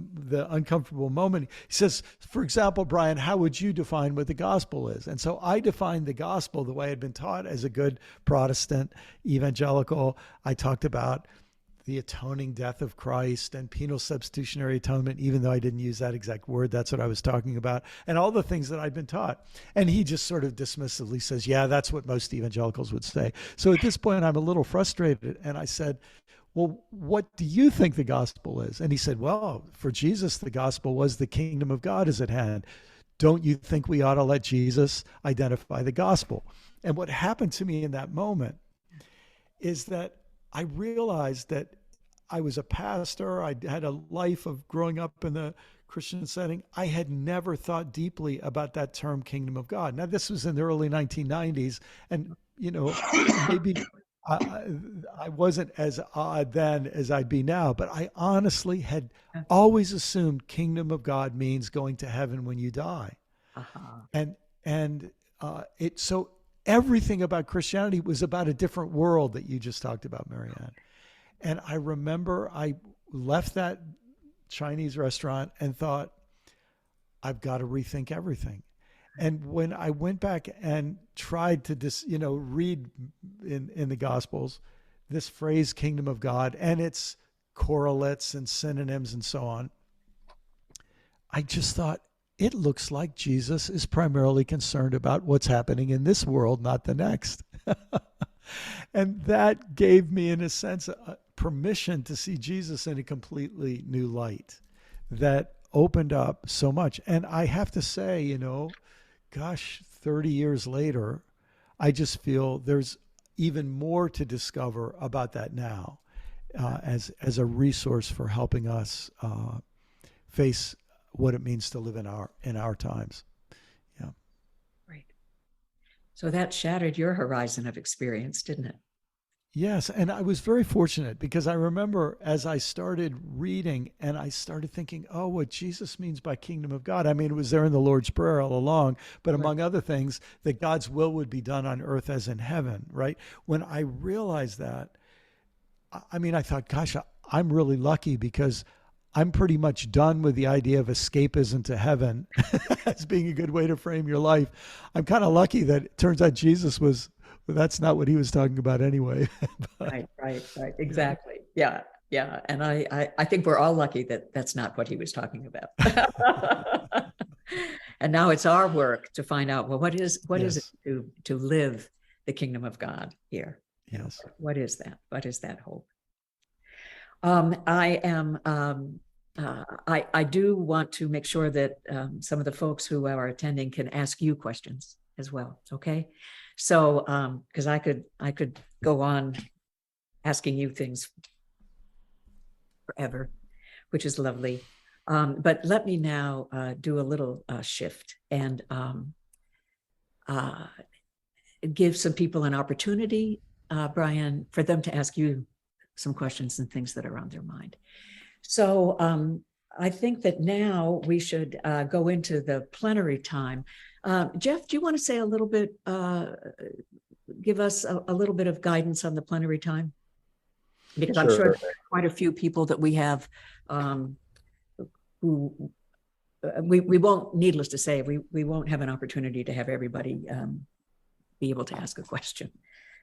uncomfortable moment. He says, for example, Brian, how would you define what the gospel is? And so I defined the gospel the way I'd been taught as a good Protestant evangelical. I talked about the atoning death of Christ and penal substitutionary atonement, even though I didn't use that exact word. That's what I was talking about, and all the things that I'd been taught. And he just sort of dismissively says, yeah, that's what most evangelicals would say. So at this point, I'm a little frustrated. And I said, well, what do you think the gospel is? And he said, well, for Jesus, the gospel was the kingdom of God is at hand. Don't you think we ought to let Jesus identify the gospel? And what happened to me in that moment is that I realized that I was a pastor. I had a life of growing up in the Christian setting. I had never thought deeply about that term kingdom of God. Now, this was in the early 1990s. And, you know, maybe I wasn't as odd then as I'd be now, but I honestly had always assumed kingdom of God means going to heaven when you die. So everything about Christianity was about a different world that you just talked about, Marianne. And I remember I left that Chinese restaurant and thought, I've got to rethink everything. And when I went back and tried to read in the Gospels, this phrase kingdom of God and its correlates and synonyms and so on, I just thought, it looks like Jesus is primarily concerned about what's happening in this world, not the next. And that gave me, in a sense, permission to see Jesus in a completely new light that opened up so much. And I have to say, 30 years later, I just feel there's even more to discover about that now as a resource for helping us face what it means to live in our times. Yeah. Right. So that shattered your horizon of experience, didn't it? Yes. And I was very fortunate because I remember as I started reading and I started thinking, oh, what Jesus means by kingdom of God. I mean, it was there in the Lord's Prayer all along, but among other things, that God's will would be done on earth as in heaven, right? When I realized that, I mean, I thought, gosh, I'm really lucky because I'm pretty much done with the idea of escapism to heaven as being a good way to frame your life. I'm kind of lucky that it turns out Jesus was That's not what he was talking about anyway. Right, exactly. Yeah, yeah. And I think we're all lucky that that's not what he was talking about. And now it's our work to find out, well, what is it to live the kingdom of God here? You know, Yes. what is that? What is that hope? I do want to make sure that some of the folks who are attending can ask you questions as well. Okay. So, because I could go on asking you things forever, which is lovely. But let me now do a little shift and give some people an opportunity, Brian, for them to ask you some questions and things that are on their mind. So I think that now we should go into the plenary time. Jeff, do you want to say a little bit, give us a little bit of guidance on the plenary time? Because I'm sure there are quite a few people that we have who we won't, needless to say, we won't have an opportunity to have everybody be able to ask a question.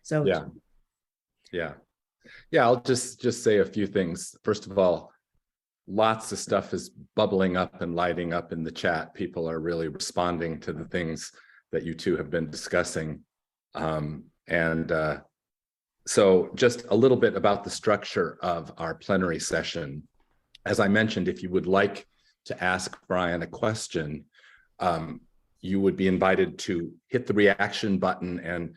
So yeah, I'll just say a few things. First of all, lots of stuff is bubbling up and lighting up in the chat. People are really responding to the things that you two have been discussing. So just a little bit about the structure of our plenary session. As I mentioned, if you would like to ask Brian a question, you would be invited to hit the reaction button and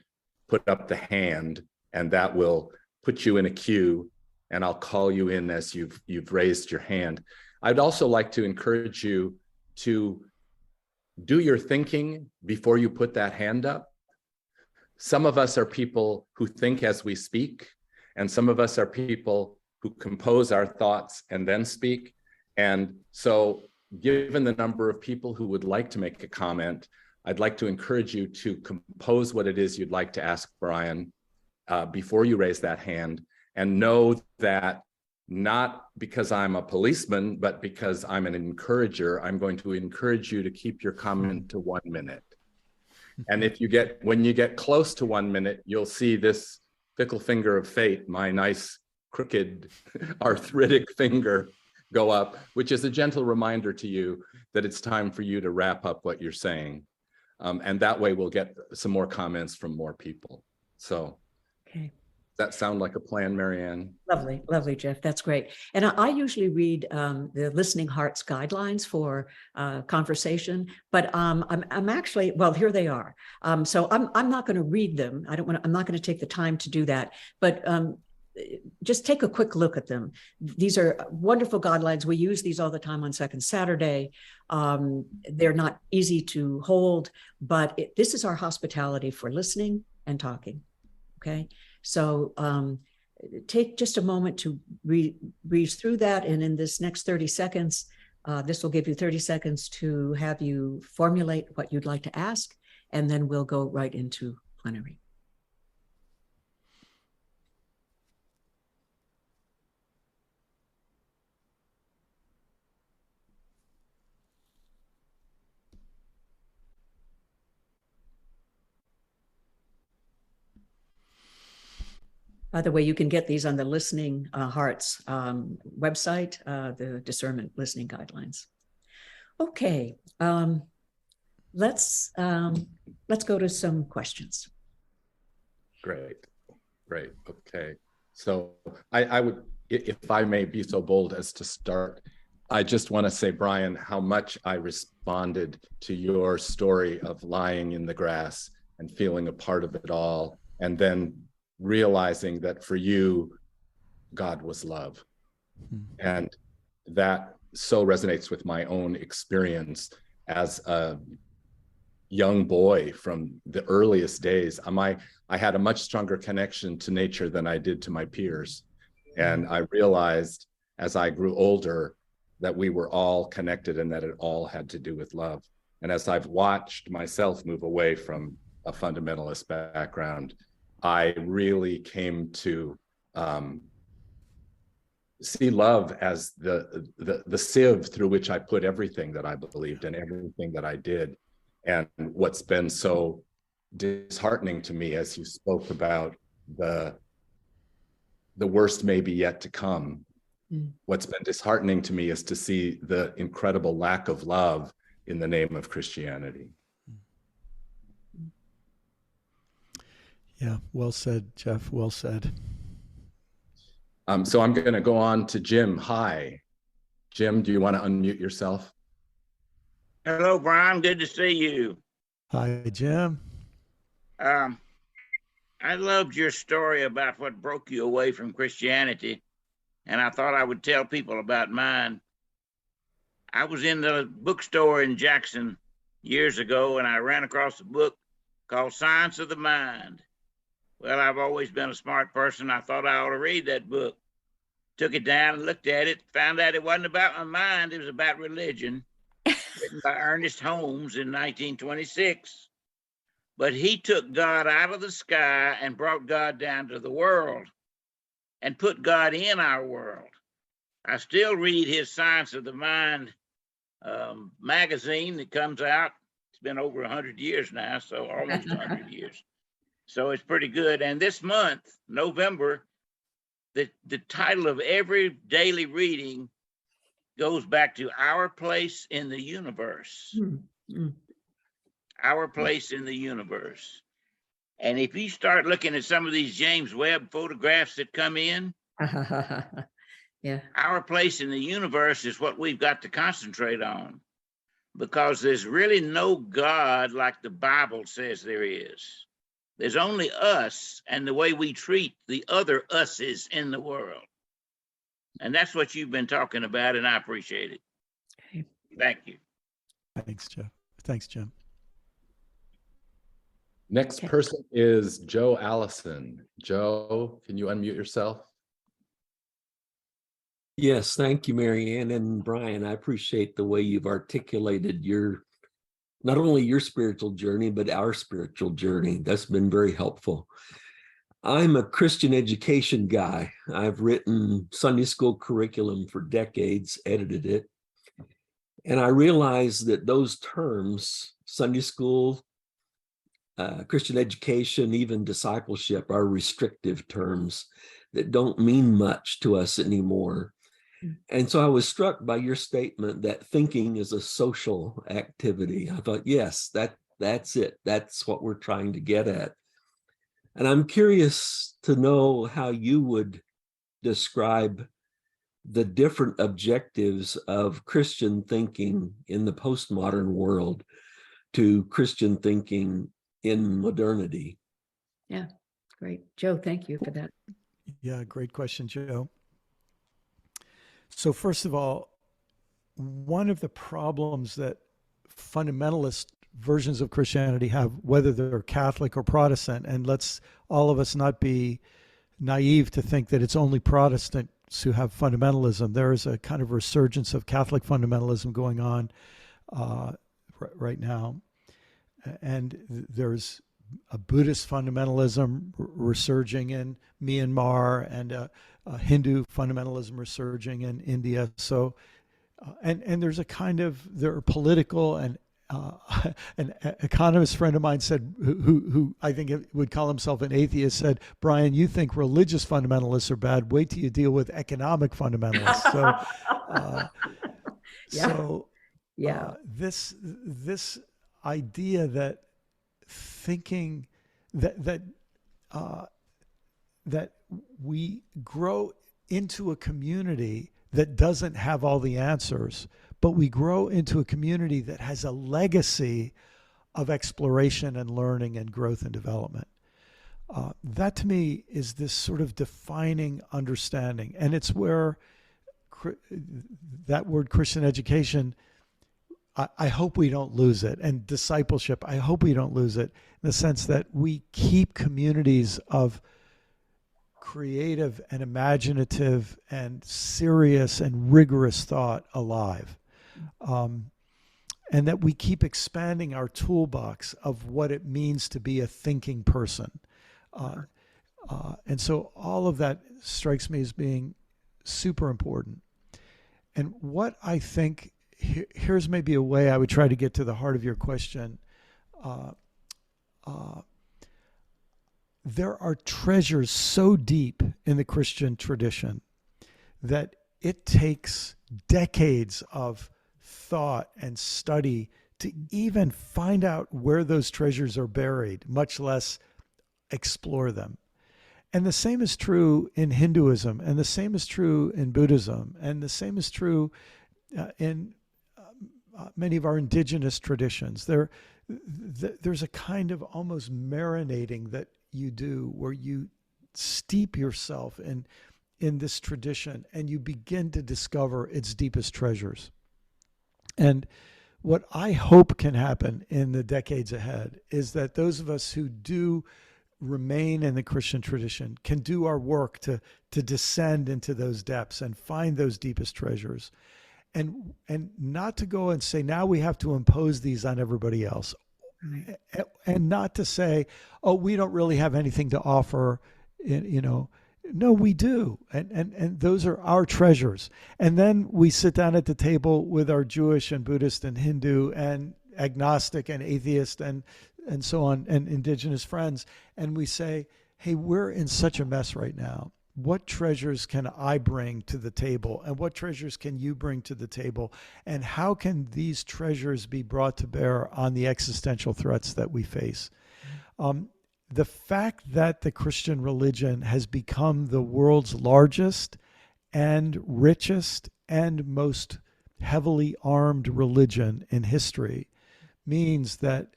put up the hand, and that will put you in a queue, and I'll call you in as you've raised your hand. I'd also like to encourage you to do your thinking before you put that hand up. Some of us are people who think as we speak, and some of us are people who compose our thoughts and then speak. And so given the number of people who would like to make a comment, I'd like to encourage you to compose what it is you'd like to ask Brian before you raise that hand, and know that not because I'm a policeman, but because I'm an encourager, I'm going to encourage you to keep your comment to 1 minute. And when you get close to 1 minute, you'll see this fickle finger of fate, my nice crooked arthritic finger, go up, which is a gentle reminder to you that it's time for you to wrap up what you're saying. And that way we'll get some more comments from more people. So, okay. That sound like a plan, Marianne? Lovely, Jeff. That's great. And I usually read the Listening Hearts guidelines for conversation, but I'm actually, well, here they are. So I'm not going to read them. I'm not going to take the time to do that, but just take a quick look at them. These are wonderful guidelines. We use these all the time on Second Saturday. They're not easy to hold, but this is our hospitality for listening and talking. Okay. So take just a moment to read through that. And in this next 30 seconds, this will give you 30 seconds to have you formulate what you'd like to ask, and then we'll go right into plenary. By the way, you can get these on the Listening Hearts website, the Discernment Listening Guidelines. Okay, let's go to some questions. Great. Okay. So I would, if I may be so bold as to start, I just want to say, Brian, how much I responded to your story of lying in the grass and feeling a part of it all, and then realizing that for you, God was love. And that so resonates with my own experience as a young boy from the earliest days. I had a much stronger connection to nature than I did to my peers. And I realized as I grew older that we were all connected and that it all had to do with love. And as I've watched myself move away from a fundamentalist background, I really came to see love as the sieve through which I put everything that I believed and everything that I did. And what's been so disheartening to me as you spoke about the worst may be yet to come. What's been disheartening to me is to see the incredible lack of love in the name of Christianity. Yeah, well said, Jeff. Well said. So I'm going to go on to Jim. Hi. Jim, do you want to unmute yourself? Hello, Brian. Good to see you. Hi, Jim. I loved your story about what broke you away from Christianity, and I thought I would tell people about mine. I was in the bookstore in Jackson years ago, and I ran across a book called Science of the Mind. Well, I've always been a smart person. I thought I ought to read that book. Took it down and looked at it, found out it wasn't about my mind, it was about religion, written by Ernest Holmes in 1926. But he took God out of the sky and brought God down to the world and put God in our world. I still read his Science of the Mind magazine that comes out. It's been over 100 years now, so almost 100 years. So it's pretty good. And this month, November, the title of every daily reading goes back to Our Place in the Universe. Our Place in the Universe. And if you start looking at some of these James Webb photographs that come in, yeah, our place in the universe is what we've got to concentrate on, because there's really no God like the Bible says there is. There's only us and the way we treat the other us's in the world. And that's what you've been talking about, and I appreciate it. Okay. Thank you. Thanks, Jeff. Thanks, Jim. Next person is Joe Allison. Joe, can you unmute yourself? Yes, thank you, Mary Ann and Brian. I appreciate the way you've articulated not only your spiritual journey, but our spiritual journey. That's been very helpful. I'm a Christian education guy. I've written Sunday school curriculum for decades, edited it. And I realized that those terms, Sunday school, Christian education, even discipleship, are restrictive terms that don't mean much to us anymore. And so I was struck by your statement that thinking is a social activity. I thought, yes, that's it. That's what we're trying to get at. And I'm curious to know how you would describe the different objectives of Christian thinking in the postmodern world to Christian thinking in modernity. yeah, great. Joe, thank you for that. Yeah, great question, Joe. So first of all, one of the problems that fundamentalist versions of Christianity have, whether they're Catholic or Protestant, and let's all of us not be naive to think that it's only Protestants who have fundamentalism. There is a kind of resurgence of Catholic fundamentalism going on right now. And there's a Buddhist fundamentalism resurging in Myanmar, and a Hindu fundamentalism resurging in India. So, and there's there are political and an economist friend of mine said, who I think would call himself an atheist, said, Brian, you think religious fundamentalists are bad. Wait till you deal with economic fundamentalists. This idea that thinking that we grow into a community that doesn't have all the answers, but we grow into a community that has a legacy of exploration and learning and growth and development. That to me is this sort of defining understanding. And it's where that word Christian education, I hope we don't lose it. And discipleship, I hope we don't lose it, in the sense that we keep communities of creative and imaginative and serious and rigorous thought alive. And that we keep expanding our toolbox of what it means to be a thinking person. And so all of that strikes me as being super important. And what I think, here's maybe a way I would try to get to the heart of your question. there are treasures so deep in the Christian tradition that it takes decades of thought and study to even find out where those treasures are buried, much less explore them. And the same is true in Hinduism, and the same is true in Buddhism, and the same is true in many of our indigenous traditions. There's a kind of almost marinating that you do where you steep yourself in this tradition and you begin to discover its deepest treasures. And what I hope can happen in the decades ahead is that those of us who do remain in the Christian tradition can do our work to descend into those depths and find those deepest treasures, and not to go and say, now we have to impose these on everybody else. Right. And not to say, oh, we don't really have anything to offer, no, we do. And those are our treasures. And then we sit down at the table with our Jewish and Buddhist and Hindu and agnostic and atheist and so on, and indigenous friends. And we say, hey, we're in such a mess right now. What treasures can I bring to the table? And what treasures can you bring to the table? And how can these treasures be brought to bear on the existential threats that we face? The fact that the Christian religion has become the world's largest and richest and most heavily armed religion in history means that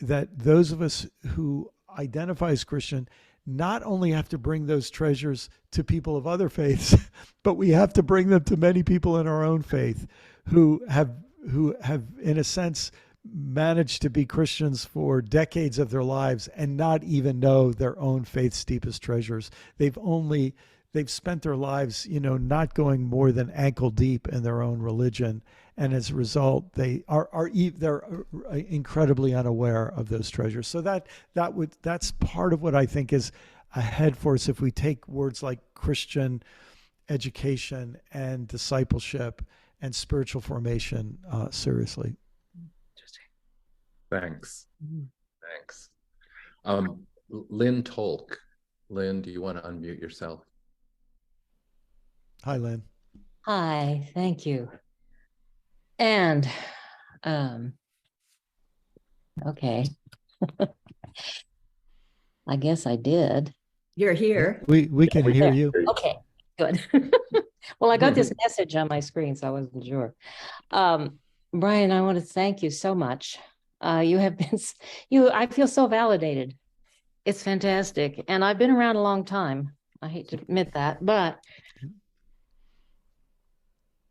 those of us who identify as Christian not only have to bring those treasures to people of other faiths, but we have to bring them to many people in our own faith who have in a sense managed to be Christians for decades of their lives and not even know their own faith's deepest treasures. They've spent their lives, not going more than ankle deep in their own religion, and as a result, they're incredibly unaware of those treasures. So that's part of what I think is ahead for us if we take words like Christian education and discipleship and spiritual formation seriously. Thanks. Thanks. Lynn Tolk. Lynn, do you want to unmute yourself? Hi, Lynn. Hi, thank you. And, okay. I guess I did. You're here. We can hear you. Okay, good. Well, I got this message on my screen, so I wasn't sure. Brian, I want to thank you so much. You have been, I feel so validated. It's fantastic. And I've been around a long time. I hate to admit that, but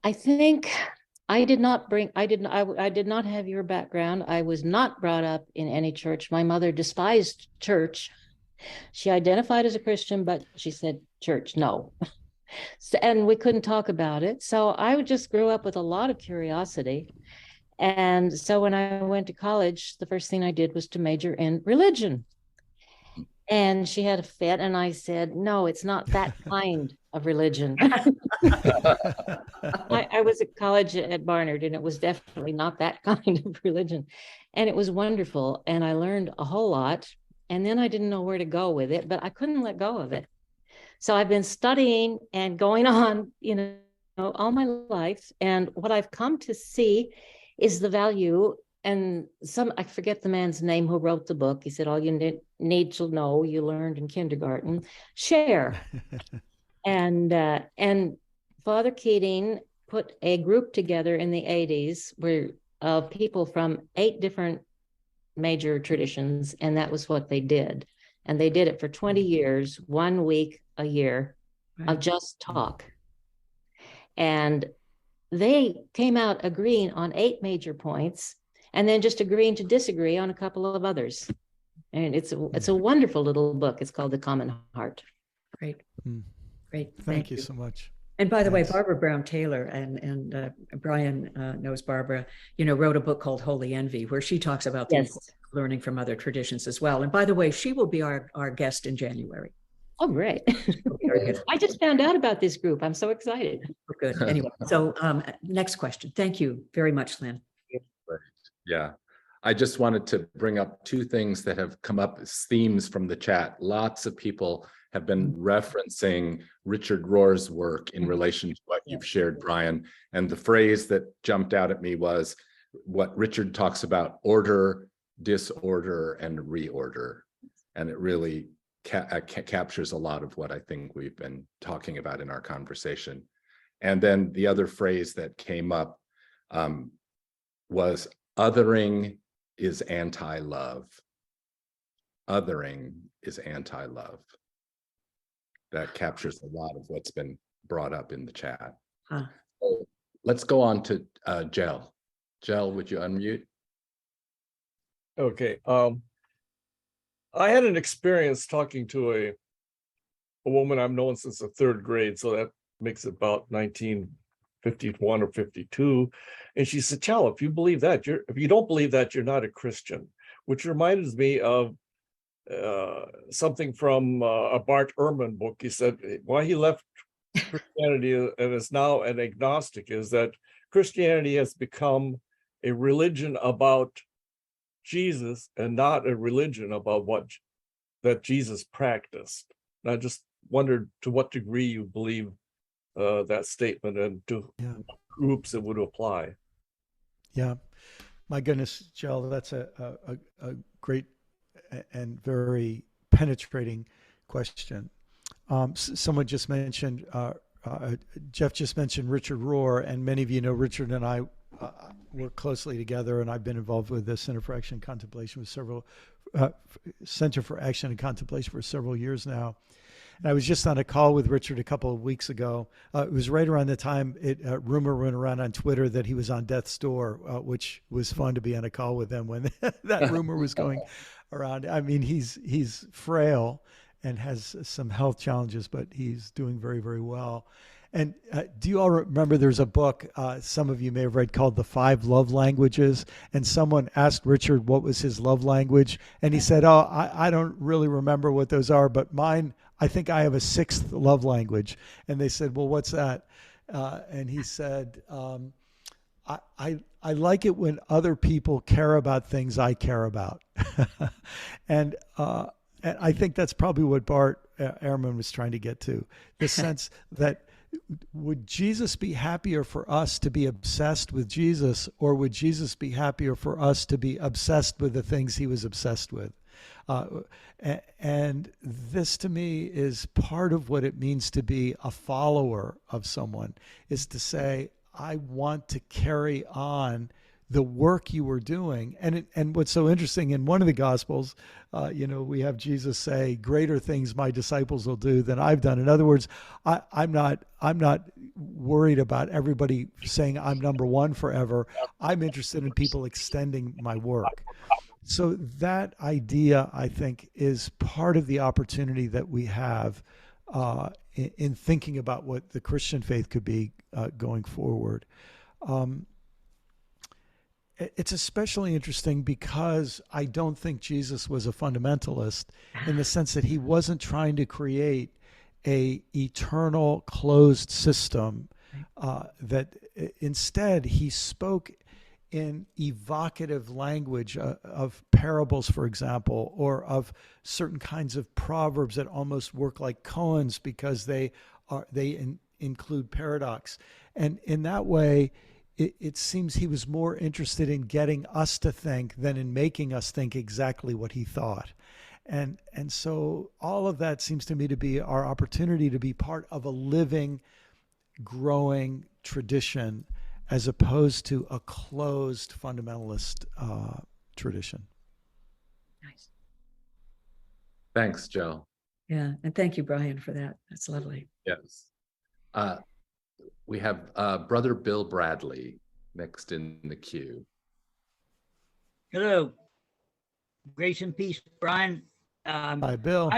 I think I did not have your background. I was not brought up in any church. My mother despised church. She identified as a Christian, but she said church, no. And we couldn't talk about it. So I just grew up with a lot of curiosity. And so when I went to college, the first thing I did was to major in religion. And she had a fit, and I said, no, it's not that kind of religion. I was at college at Barnard, and it was definitely not that kind of religion. And it was wonderful, and I learned a whole lot. And then I didn't know where to go with it, but I couldn't let go of it. So I've been studying and going on, all my life. And what I've come to see is the value, and I forget the man's name who wrote the book. He said, all you need to know, you learned in kindergarten, share. And Father Keating put a group together in the 80s of people from 8 different major traditions, and that was what they did. And they did it for 20 years, 1 week a year of just talk. And they came out agreeing on 8 major points, and then just agreeing to disagree on a couple of others. And it's a wonderful little book. It's called The Common Heart. Great. Great. Thank you so much. And by the way, Barbara Brown Taylor and Brian knows Barbara, wrote a book called Holy Envy, where she talks about the importance of learning from other traditions as well. And by the way, she will be our guest in January. Oh, great. I just found out about this group. I'm so excited. Good. Anyway, so next question. Thank you very much, Lynn. Yeah. I just wanted to bring up two things that have come up as themes from the chat. Lots of people have been referencing Richard Rohr's work in relation to what you've shared, Brian. And the phrase that jumped out at me was what Richard talks about: order, disorder, and reorder. And it really captures a lot of what I think we've been talking about in our conversation. And then the other phrase that came up was othering is anti-love. Othering is anti-love. That captures a lot of what's been brought up in the chat. Huh. So let's go on to Jel. Jel, would you unmute? Okay. I had an experience talking to a woman I've known since the third grade, so that makes it about 1951 or 52. And she said, "Chal, if you believe that, if you don't believe that, you're not a Christian," which reminds me of something from a Bart Ehrman book. He said why he left Christianity and is now an agnostic is that Christianity has become a religion about Jesus and not a religion about that Jesus practiced. And I just wondered to what degree you believe that statement and to what groups it would apply. Yeah, my goodness, Jill, that's a great and very penetrating question. Someone just mentioned, Jeff just mentioned Richard Rohr, and many of you know Richard and I work closely together, and I've been involved with the Center for Action and Contemplation with Center for Action and Contemplation for several years now. And I was just on a call with Richard a couple of weeks ago. It was right around the time rumor went around on Twitter that he was on death's door, which was fun to be on a call with him when that rumor was going around. I mean, he's frail and has some health challenges, but he's doing very, very well. And do you all remember there's a book some of you may have read called The 5 Love Languages? And someone asked Richard what was his love language. And he said, oh, I don't really remember what those are, but mine, I think I have a 6th love language. And they said, well, what's that? And he said, I like it when other people care about things I care about. And I think that's probably what Bart Ehrman was trying to get to, the sense that would Jesus be happier for us to be obsessed with Jesus, or would Jesus be happier for us to be obsessed with the things he was obsessed with? And this to me is part of what it means to be a follower of someone, is to say, I want to carry on the work you were doing. And what's so interesting, in one of the Gospels, we have Jesus say, greater things my disciples will do than I've done. In other words, I'm not worried about everybody saying I'm number one forever. I'm interested in people extending my work. So that idea, I think, is part of the opportunity that we have in thinking about what the Christian faith could be going forward. It's especially interesting because I don't think Jesus was a fundamentalist, in the sense that he wasn't trying to create a eternal closed system. That instead he spoke in evocative language of parables, for example, or of certain kinds of proverbs that almost work like koans because they include paradox. And in that way, it seems he was more interested in getting us to think than in making us think exactly what he thought. And so all of that seems to me to be our opportunity to be part of a living, growing tradition, as opposed to a closed fundamentalist tradition. Nice. Thanks, Joe. Yeah, and thank you, Brian, for that. That's lovely. Yes. We have Brother Bill Bradley next in the queue. Hello. Grace and peace, Brian. Hi, Bill.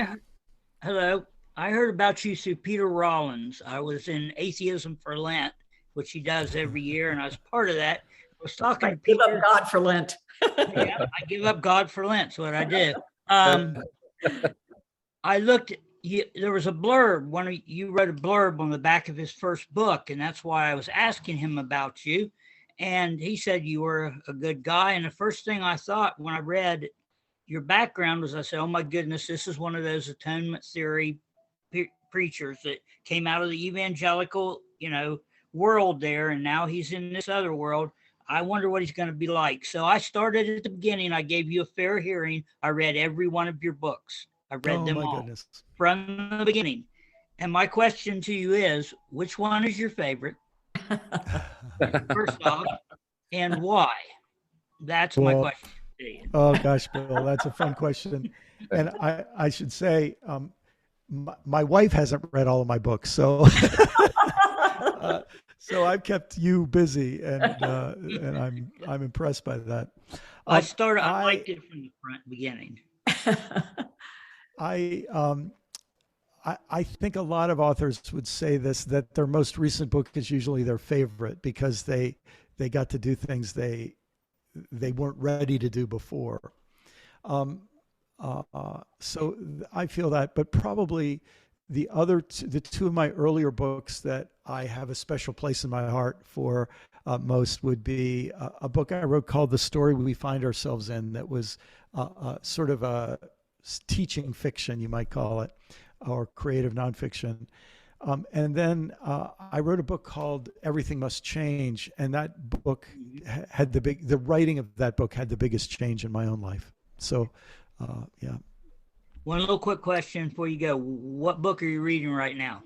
Hello. I heard about you through Peter Rollins. I was in Atheism for Lent, which he does every year, and I was part of that. I was talking to Give Peter. up God for Lent. Yeah, I give up God for Lent. That's what I did. I looked. There was a blurb. You wrote a blurb on the back of his first book, and that's why I was asking him about you. And he said you were a good guy. And the first thing I thought when I read your background was, I said, oh my goodness, this is one of those atonement theory preachers that came out of the evangelical, world there. And now he's in this other world. I wonder what he's going to be like. So I started at the beginning. I gave you a fair hearing. I read every one of your books. I read them all Goodness. from the beginning. And my question to you is, which one is your favorite? First off, and why? That's my question to you. Oh gosh, Bill, that's a fun question. And I should say, my wife hasn't read all of my books, so so I've kept you busy, and I'm impressed by that. I liked it from the beginning. I think a lot of authors would say this, that their most recent book is usually their favorite because they got to do things they weren't ready to do before. So I feel that, but probably the two of my earlier books that I have a special place in my heart for most would be a book I wrote called The Story We Find Ourselves In, that was sort of a teaching fiction, you might call it, or creative nonfiction. And then I wrote a book called Everything Must Change, and that book had the writing of that book had the biggest change in my own life. So, yeah. One little quick question before you go. What book are you reading right now?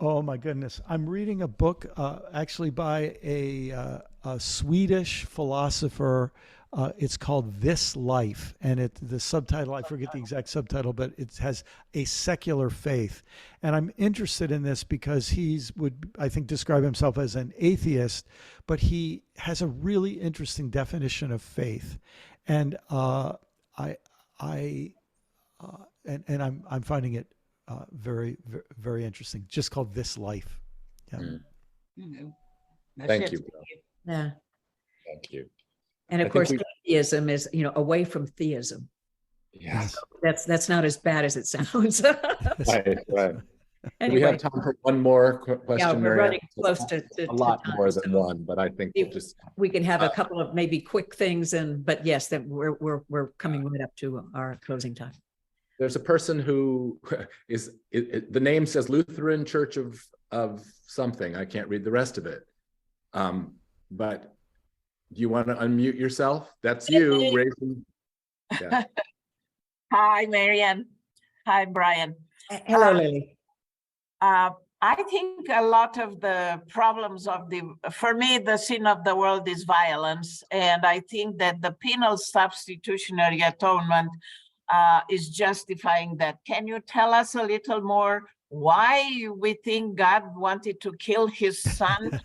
Oh my goodness. I'm reading a book actually by a Swedish philosopher. It's called This Life, and the subtitle, I forget the exact subtitle, but it has a secular faith. And I'm interested in this because I think describe himself as an atheist, but he has a really interesting definition of faith. And I'm finding it very, very interesting. Just called This Life. Yeah. Thank you. Yeah. Thank you. And of course, atheism is, away from theism. Yes. So that's not as bad as it sounds. Right. Anyway, we have time for one more question. Yeah, we're running close to a lot time, more than one, but I think we can have a couple of maybe quick things, but yes, that we're coming right up to our closing time. There's a person who is the name says Lutheran Church of something. I can't read the rest of it. But do you want to unmute yourself? That's you raising. Yeah. Hi, Marianne. Hi, Brian. Hello, Lily. I think a lot of the problems for me, the sin of the world is violence. And I think that the penal substitutionary atonement is justifying that. Can you tell us a little more why we think God wanted to kill his son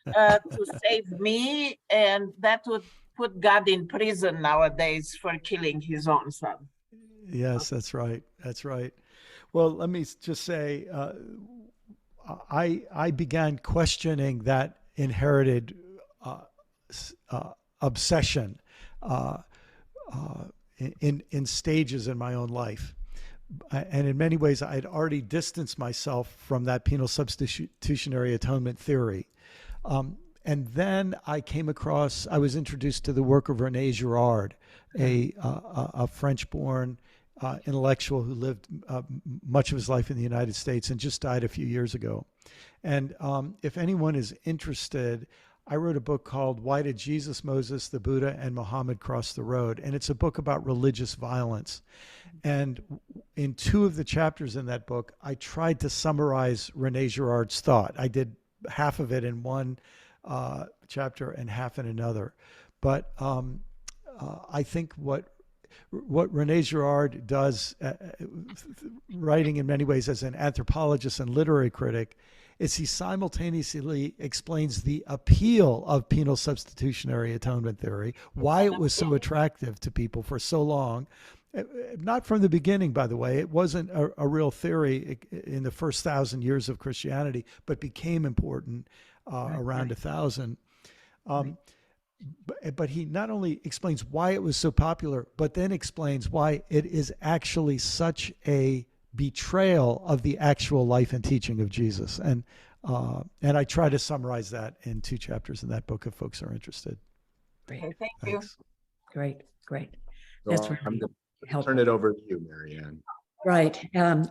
to save me? And that would put God in prison nowadays for killing his own son. Yes, that's right. That's right. Well, let me just say, I began questioning that inherited obsession in stages in my own life. And in many ways, I'd already distanced myself from that penal substitutionary atonement theory. And then I was introduced to the work of René Girard, a French-born intellectual who lived much of his life in the United States and just died a few years ago. And if anyone is interested, I wrote a book called Why Did Jesus, Moses, the Buddha, and Muhammad Cross the Road? And it's a book about religious violence. And in two of the chapters in that book, I tried to summarize René Girard's thought. I did half of it in one chapter and half in another. But I think what René Girard does, writing in many ways as an anthropologist and literary critic, is he simultaneously explains the appeal of penal substitutionary atonement theory, why it was so attractive to people for so long. Not from the beginning, by the way. It wasn't a real theory in the first 1,000 years of Christianity, but became important around 1,000. But he not only explains why it was so popular, but then explains why it is actually such a betrayal of the actual life and teaching of Jesus. And And I try to summarize that in 2 chapters in that book if folks are interested. Great. Okay, thank you. Thanks. Great. So That's I'm really going to helpful. turn it over to you, Marianne. Right.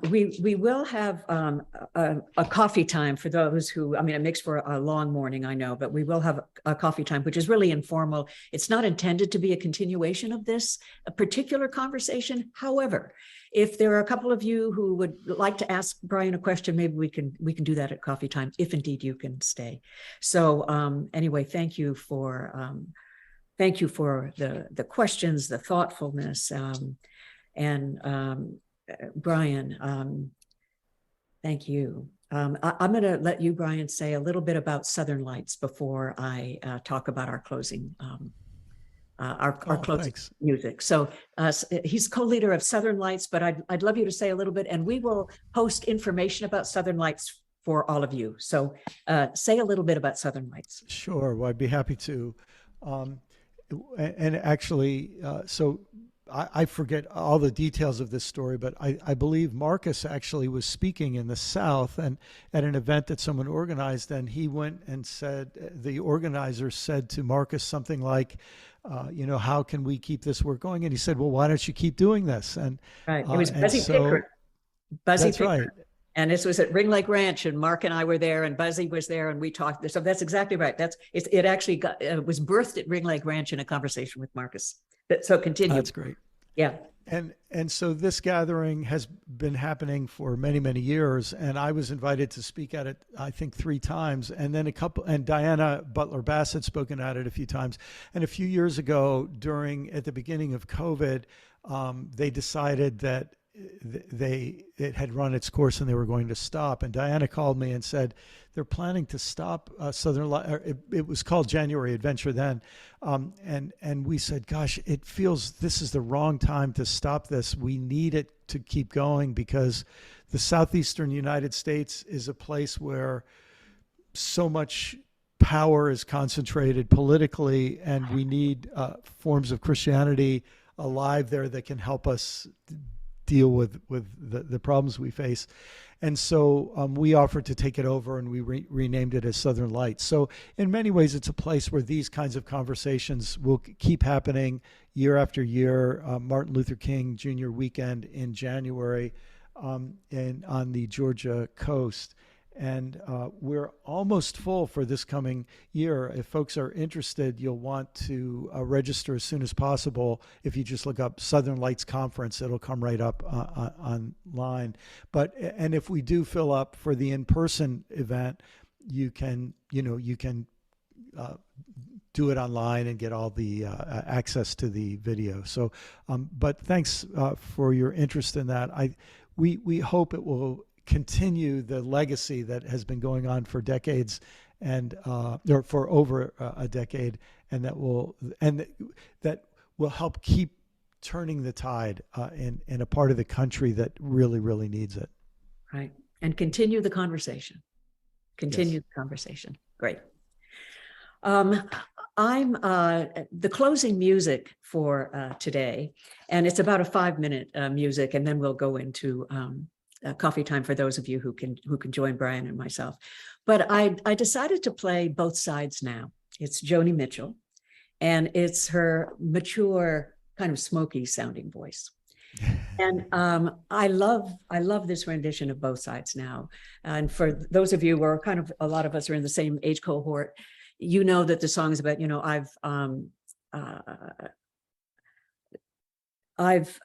We will have a coffee time for those who, I mean, it makes for a long morning, I know, but we will have a coffee time, which is really informal. It's not intended to be a continuation of this a particular conversation. However, if there are a couple of you who would like to ask Brian a question, maybe we can do that at coffee time, if indeed you can stay. So anyway, thank you for the questions, the thoughtfulness, and Brian, thank you. I'm going to let you, Brian, say a little bit about Southern Lights before I talk about our closing closing Thanks. music. So he's co-leader of Southern Lights, but I'd love you to say a little bit, and we will post information about Southern Lights for all of you. So say a little bit about Southern Lights. Sure. Well, I'd be happy to. And actually, so I forget all the details of this story, but I believe Marcus actually was speaking in the South and at an event that someone organized, and he went and said, the organizer said to Marcus something like, how can we keep this work going? And he said, well, why don't you keep doing this? And right, it was Buzzy so, Pickard. Buzzy that's Pickard. right. And this was at Ring Lake Ranch, and Mark and I were there, and Buzzy was there, and we talked. So that's exactly right. It actually was birthed at Ring Lake Ranch in a conversation with Marcus. So continue. That's great. Yeah. And so this gathering has been happening for many, many years, and I was invited to speak at it, I think 3 times, and then and Diana Butler Bass had spoken at it a few times. And a few years ago, at the beginning of COVID, they decided that it had run its course and they were going to stop. And Diana called me and said they're planning to stop Southern Light. It was called January Adventure then, and we said, gosh, it feels this is the wrong time to stop this. We need it to keep going because the southeastern United States is a place where so much power is concentrated politically, and we need forms of Christianity alive there that can help us deal with the problems we face. And so we offered to take it over, and we renamed it as Southern Lights. So in many ways, it's a place where these kinds of conversations will keep happening year after year. Martin Luther King Jr. weekend in January and on the Georgia coast. And we're almost full for this coming year. If folks are interested, you'll want to register as soon as possible. If you just look up Southern Lights Conference, it'll come right up online. And if we do fill up for the in-person event, you can do it online and get all the access to the video. So, but thanks for your interest in that. We hope it will continue the legacy that has been going on for decades and or for over a decade, and that will help keep turning the tide in a part of the country that really, really needs it. Right. And continue the conversation. Yes. The conversation. Great. I'm the closing music for today, and it's about a 5-minute music, and then we'll go into coffee time for those of you who can join Brian and myself. But I decided to play Both Sides Now. It's Joni Mitchell, and it's her mature, kind of smoky sounding voice. And I love this rendition of Both Sides Now. And for those of you who are kind of, a lot of us are in the same age cohort, you know that the song is about, I've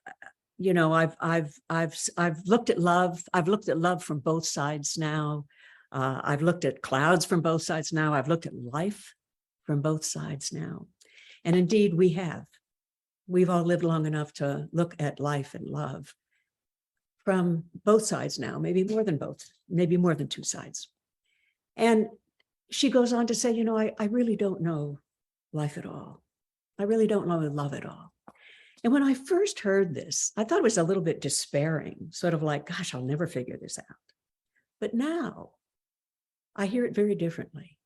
looked at love. I've looked at love from both sides now. I've looked at clouds from both sides now. I've looked at life from both sides now. And indeed, we have. We've all lived long enough to look at life and love from both sides now, maybe more than 2 sides. And she goes on to say, I really don't know life at all. I really don't know love at all. And when I first heard this, I thought it was a little bit despairing, sort of like, gosh, I'll never figure this out. But now I hear it very differently.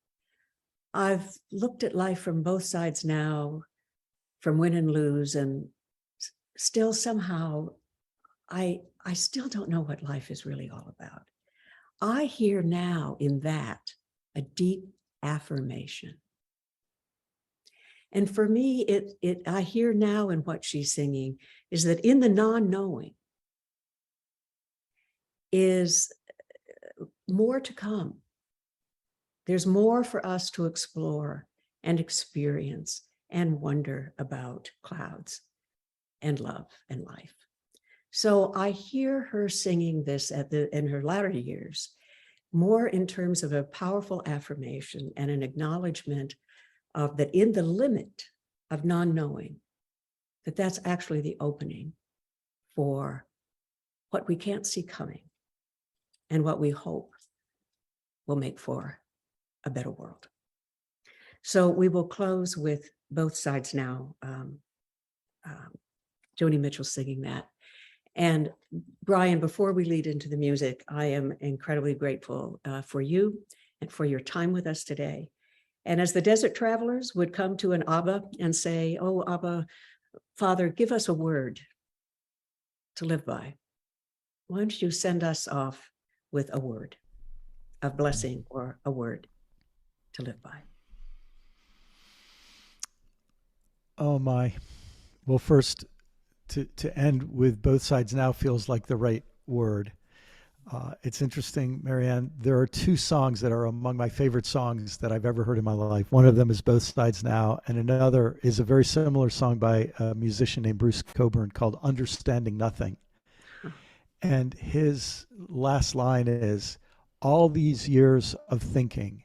I've looked at life from both sides now, from win and lose, and still somehow I still don't know what life is really all about. I hear now in that a deep affirmation. And for me, I hear now in what she's singing is that in the non-knowing is more to come. There's more for us to explore and experience and wonder about clouds and love and life. So I hear her singing this in her latter years, more in terms of a powerful affirmation and an acknowledgement of that in the limit of non-knowing, that's actually the opening for what we can't see coming and what we hope will make for a better world. So we will close with Both Sides Now, Joni Mitchell singing that. And Brian, before we lead into the music, I am incredibly grateful for you and for your time with us today. And as the desert travelers would come to an Abba and say, oh, Abba, Father, give us a word to live by. Why don't you send us off with a word of blessing or a word to live by? Oh my. Well, first, to end with Both Sides Now feels like the right word. It's interesting, Marianne, there are two songs that are among my favorite songs that I've ever heard in my life. One of them is Both Sides Now, and another is a very similar song by a musician named Bruce Cockburn called Understanding Nothing. And his last line is, all these years of thinking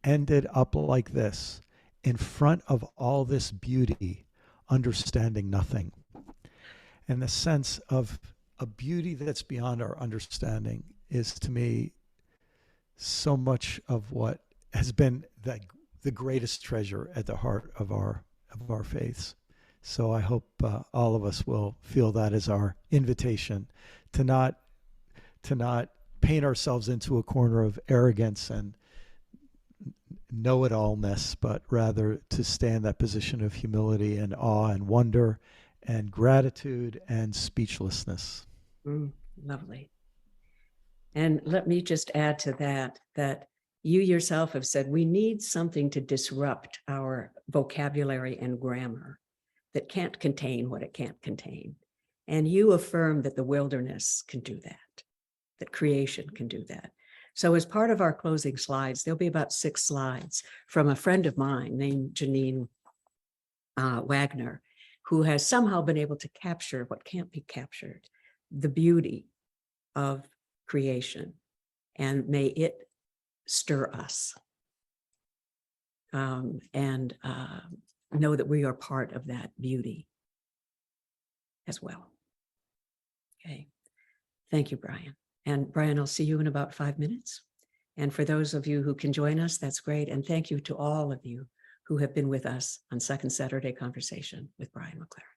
ended up like this, in front of all this beauty, understanding nothing. And the sense of a beauty that's beyond our understanding is, to me, so much of what has been the greatest treasure at the heart of our faiths. So I hope all of us will feel that as our invitation to not paint ourselves into a corner of arrogance and know-it-allness, but rather to stay in that position of humility and awe and wonder and gratitude and speechlessness. Lovely. And let me just add to that you yourself have said we need something to disrupt our vocabulary and grammar that can't contain what it can't contain. And you affirm that the wilderness can do that creation can do that. So as part of our closing slides, there'll be about 6 slides from a friend of mine named Janine Wagner, who has somehow been able to capture what can't be captured, the beauty of creation, and may it stir us and know that we are part of that beauty as well. Okay. Thank you, Brian. And Brian, I'll see you in about 5 minutes. And for those of you who can join us, that's great. And thank you to all of you who have been with us on Second Saturday Conversation with Brian McLaren.